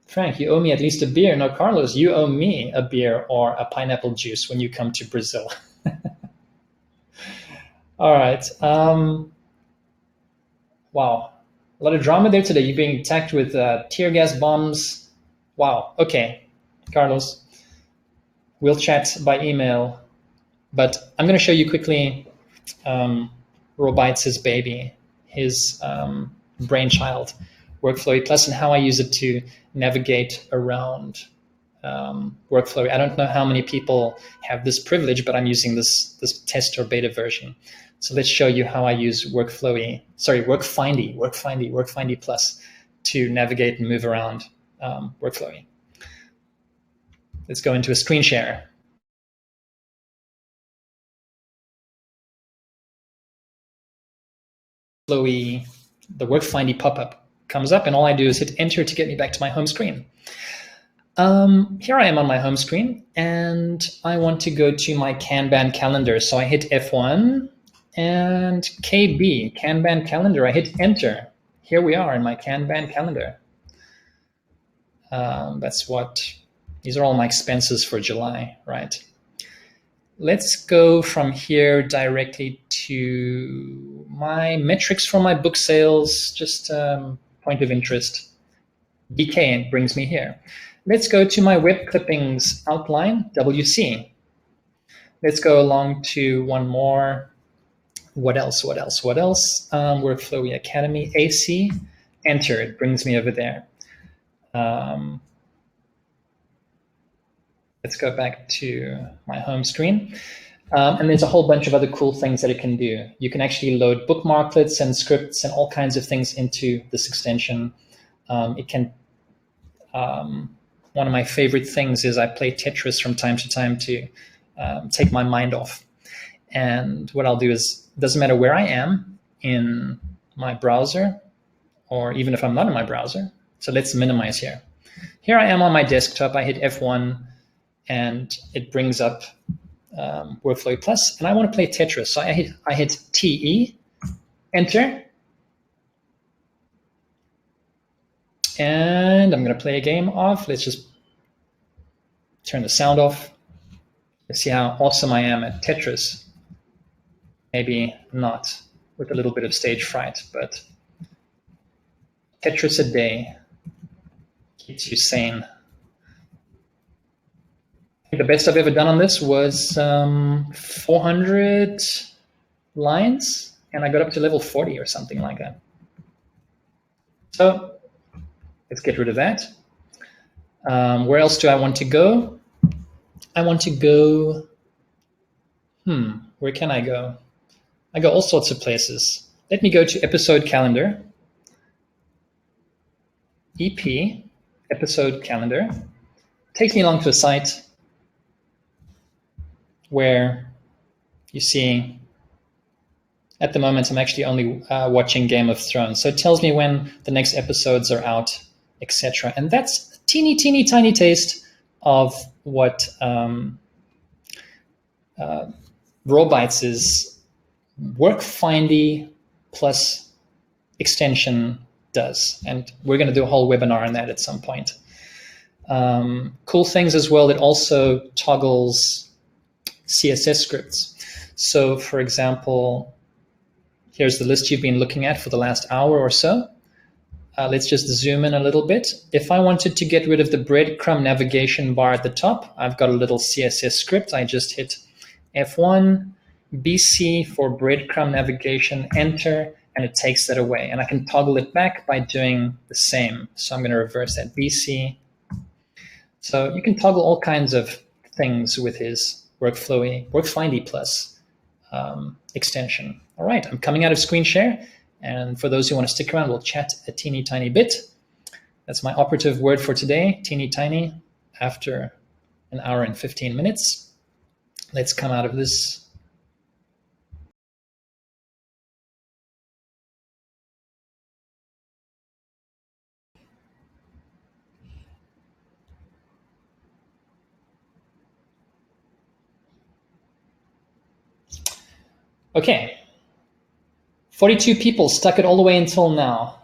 Speaker 1: Frank, you owe me at least a beer. No, Carlos, you owe me a beer or a pineapple juice when you come to Brazil. All right. Wow. A lot of drama there today. You're being attacked with tear gas bombs. Wow. Okay, Carlos. We'll chat by email. But I'm going to show you quickly Rawbytes' baby, his brainchild, Workflowy Plus, and how I use it to navigate around Workflowy. I don't know how many people have this privilege, but I'm using this test or beta version. So let's show you how I use Workflowy Plus to navigate and move around Workflowy. Let's go into a screen share. The WorkFlowy pop-up. comes up, and all I do is hit enter to get me back to my home screen. Here I am on my home screen, and I want to go to my Kanban calendar. So I hit F1 and KB, Kanban calendar. I hit enter. Here we are in my Kanban calendar. These are all my expenses for July, right? Let's go from here directly to my metrics for my book sales, just point of interest. BK brings me here. Let's go to my web clippings outline, WC. Let's go along to one more. What else? Workflowy Academy, AC, enter. It brings me over there. Let's go back to my home screen. And there's a whole bunch of other cool things that it can do. You can actually load bookmarklets and scripts and all kinds of things into this extension. It can, one of my favorite things is I play Tetris from time to time to take my mind off. And what I'll do is, it doesn't matter where I am in my browser, or even if I'm not in my browser. So let's minimize here. Here I am on my desktop. I hit F1 and it brings up Workflowy Plus, and I want to play Tetris. So I hit TE, enter, and I'm going to play a game of, let's just turn the sound off. Let's see how awesome I am at Tetris. Maybe not, with a little bit of stage fright, but Tetris a day keeps you sane. The best I've ever done on this was 400 lines, and I got up to level 40 or something like that. So let's get rid of that. Where else do I want to go? I want to go, where can I go? I go all sorts of places. Let me go to episode calendar, EP, episode calendar. Takes me along to a site where you see, at the moment, I'm actually only watching Game of Thrones. So it tells me when the next episodes are out, etc. And that's a teeny, teeny, tiny taste of what Rawbytes' WorkFlowy plus extension does. And we're going to do a whole webinar on that at some point. Cool things as well, it also toggles CSS scripts. So for example, here's the list you've been looking at for the last hour or so. Let's just zoom in a little bit. If I wanted to get rid of the breadcrumb navigation bar at the top, I've got a little CSS script. I just hit F1, BC for breadcrumb navigation, enter, and it takes that away. And I can toggle it back by doing the same. So I'm going to reverse that, BC. So you can toggle all kinds of things with his WorkFlowy Plus extension. All right, I'm coming out of screen share. And for those who want to stick around, we'll chat a teeny tiny bit. That's my operative word for today, teeny tiny, after an hour and 15 minutes. Let's come out of this. Okay, 42 people stuck it all the way until now.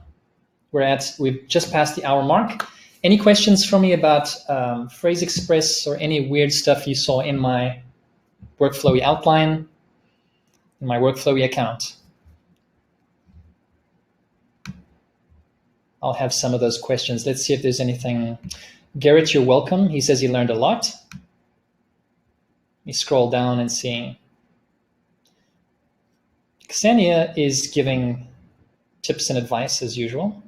Speaker 1: We've just passed the hour mark. Any questions for me about PhraseExpress or any weird stuff you saw in my Workflowy outline, in my Workflowy account? I'll have some of those questions. Let's see if there's anything. Garrett, you're welcome. He says he learned a lot. Let me scroll down and see. Xenia is giving tips and advice as usual.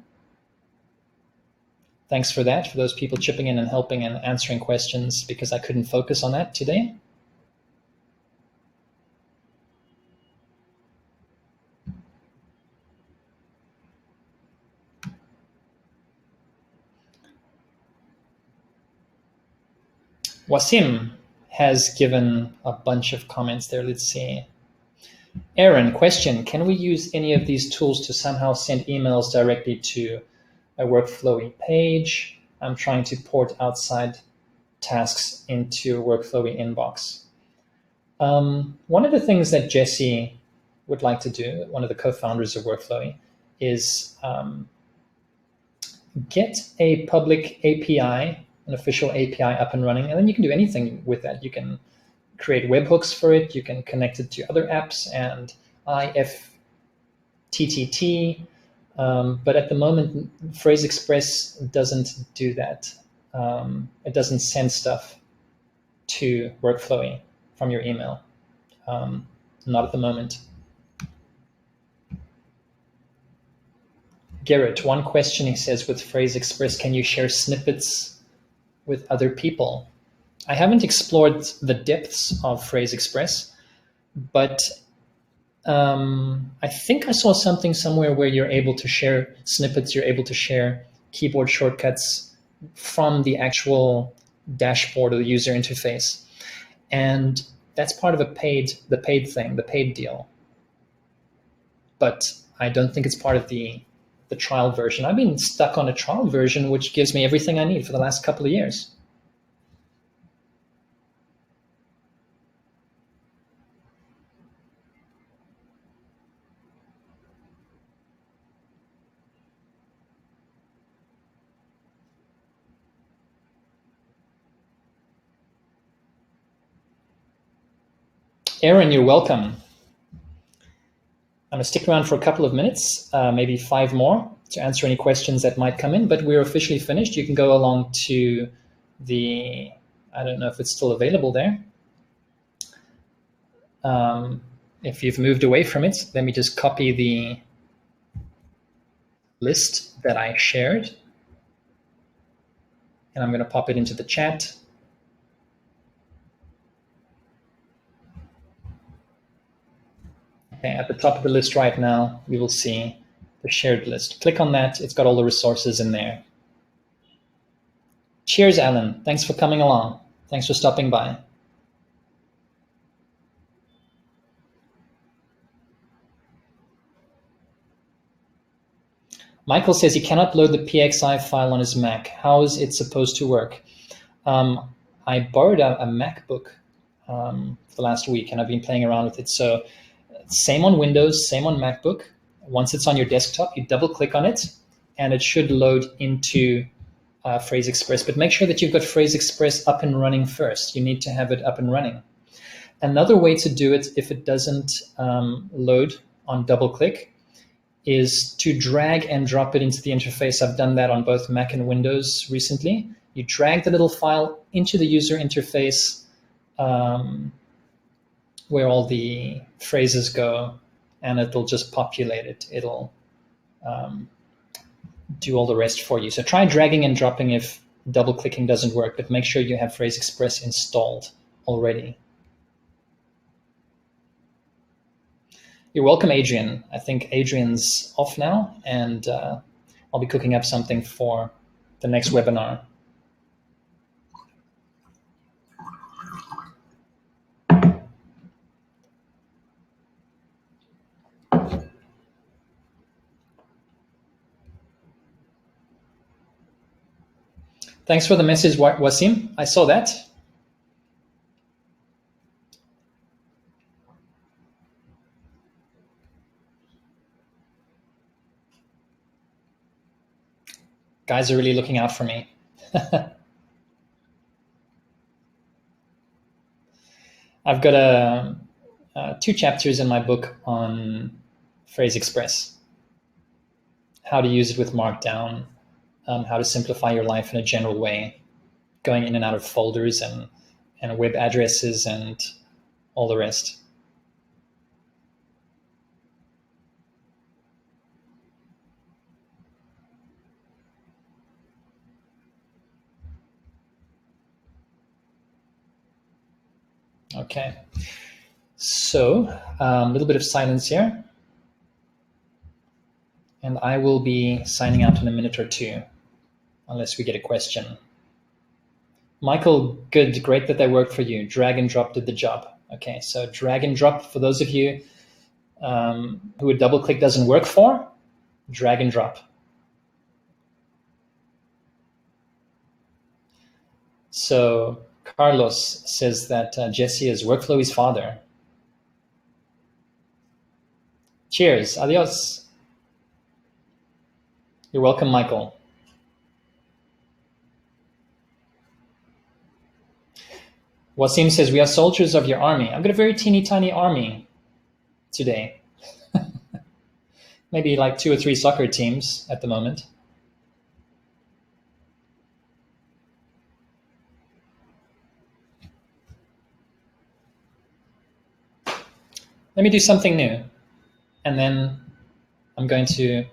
Speaker 1: Thanks for that, for those people chipping in and helping and answering questions, because I couldn't focus on that today. Wasim has given a bunch of comments there. Let's see. Aaron, question, can we use any of these tools to somehow send emails directly to a WorkFlowy page. I'm trying to port outside tasks into a WorkFlowy inbox. One of the things that Jesse would like to do, one of the co-founders of WorkFlowy, is get a public API, an official API up and running, and then you can do anything with that. You can create webhooks for it, you can connect it to other apps and IFTTT, but at the moment, PhraseExpress doesn't do that. It doesn't send stuff to WorkFlowy from your email. Not at the moment. Garrett, one question, he says, with PhraseExpress, can you share snippets with other people? I haven't explored the depths of PhraseExpress, but I think I saw something somewhere where you're able to share snippets, you're able to share keyboard shortcuts from the actual dashboard or the user interface. And that's part of the paid deal. But I don't think it's part of the trial version. I've been stuck on a trial version, which gives me everything I need for the last couple of years. Aaron, you're welcome. I'm going to stick around for a couple of minutes, maybe 5 more, to answer any questions that might come in, but we're officially finished. You can go along to the, I don't know if it's still available there. If you've moved away from it, let me just copy the list that I shared, and I'm going to pop it into the chat. Okay, at the top of the list right now, we will see the shared list. Click on that. It's got all the resources in there. Cheers, Alan. Thanks for coming along. Thanks for stopping by. Michael says he cannot load the PXI file on his Mac. How is it supposed to work? I borrowed a MacBook for the last week, and I've been playing around with it. So same on Windows, same on MacBook. Once it's on your desktop, you double click on it, and it should load into PhraseExpress. But make sure that you've got PhraseExpress up and running first. You need to have it up and running. Another way to do it, if it doesn't load on double click, is to drag and drop it into the interface. I've done that on both Mac and Windows recently. You drag the little file into the user interface where all the phrases go, and it'll just populate it. It'll do all the rest for you. So try dragging and dropping if double clicking doesn't work, but make sure you have PhraseExpress installed already. You're welcome, Adrian. I think Adrian's off now, and I'll be cooking up something for the next webinar. Thanks for the message, Wasim. I saw that. Guys are really looking out for me. I've got 2 chapters in my book on PhraseExpress, how to use it with Markdown, how to simplify your life in a general way, going in and out of folders and web addresses and all the rest. Okay, so a little bit of silence here, and I will be signing out in a minute or 2, unless we get a question. Michael, good, great that they worked for you. Drag and drop did the job. Okay, so drag and drop, for those of you who a double click doesn't work for, drag and drop. So Carlos says that Jesse is Workflowy's father. Cheers. Adios. You're welcome, Michael. Wasim says, we are soldiers of your army. I've got a very teeny tiny army today. Maybe like 2 or 3 soccer teams at the moment. Let me do something new. And then I'm going to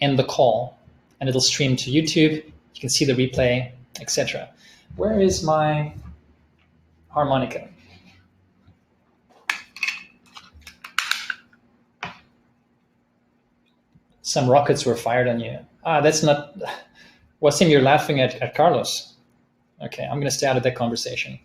Speaker 1: end the call and it'll stream to YouTube. You can see the replay, etc. Where is my harmonica? Some rockets were fired on you. That's not... Wasim, you're laughing at Carlos. Okay, I'm going to stay out of that conversation.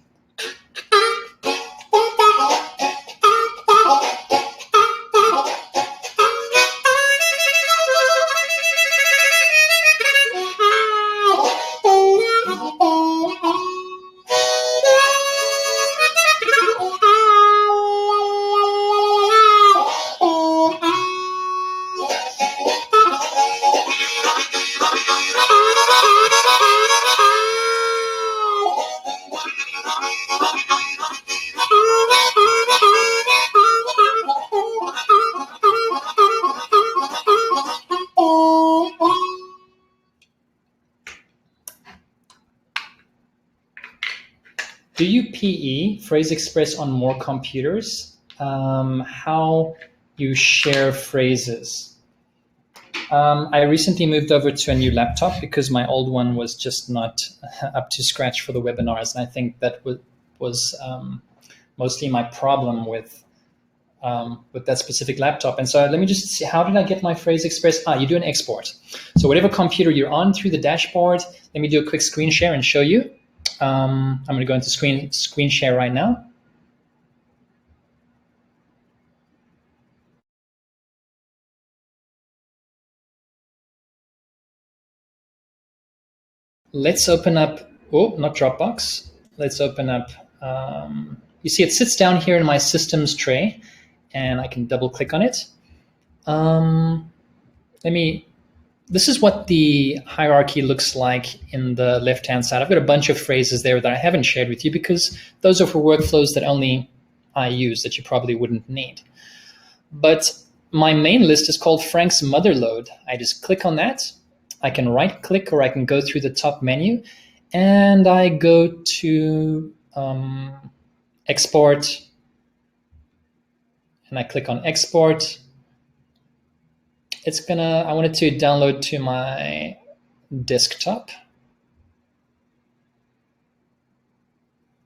Speaker 1: Do you PE, PhraseExpress on more computers? How you share phrases? I recently moved over to a new laptop because my old one was just not up to scratch for the webinars. And I think that was mostly my problem with that specific laptop. And so let me just see, how did I get my PhraseExpress? You do an export. So whatever computer you're on through the dashboard, let me do a quick screen share and show you. I'm going to go into screen share right now. Let's open up, not Dropbox. Let's open up, you see it sits down here in my systems tray and I can double click on it. This is what the hierarchy looks like in the left-hand side. I've got a bunch of phrases there that I haven't shared with you because those are for workflows that only I use, that you probably wouldn't need. But my main list is called Frank's Motherload. I just click on that. I can right-click or I can go through the top menu and I go to Export and I click on Export. I want it to download to my desktop.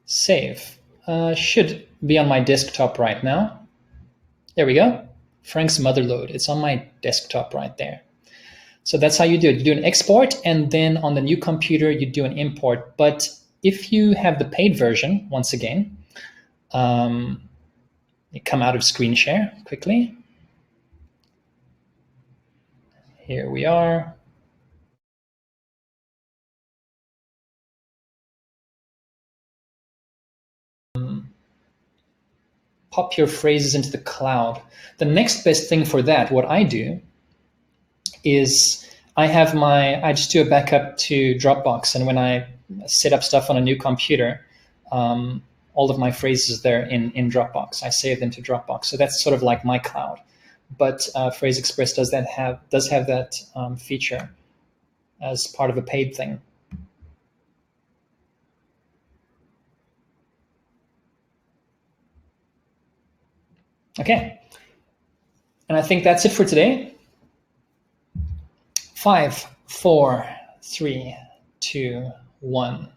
Speaker 1: Save. Should be on my desktop right now. There we go. Frank's Motherload. It's on my desktop right there. So that's how you do it. You do an export, and then on the new computer, you do an import. But if you have the paid version, once again, you come out of screen share quickly. Here we are. Pop your phrases into the cloud. The next best thing for that, what I do, is I just do a backup to Dropbox, and when I set up stuff on a new computer, all of my phrases there in Dropbox. I save them to Dropbox. So that's sort of like my cloud. But PhraseExpress does have that feature as part of a paid thing. Okay. And I think that's it for today. 5, 4, 3, 2, 1.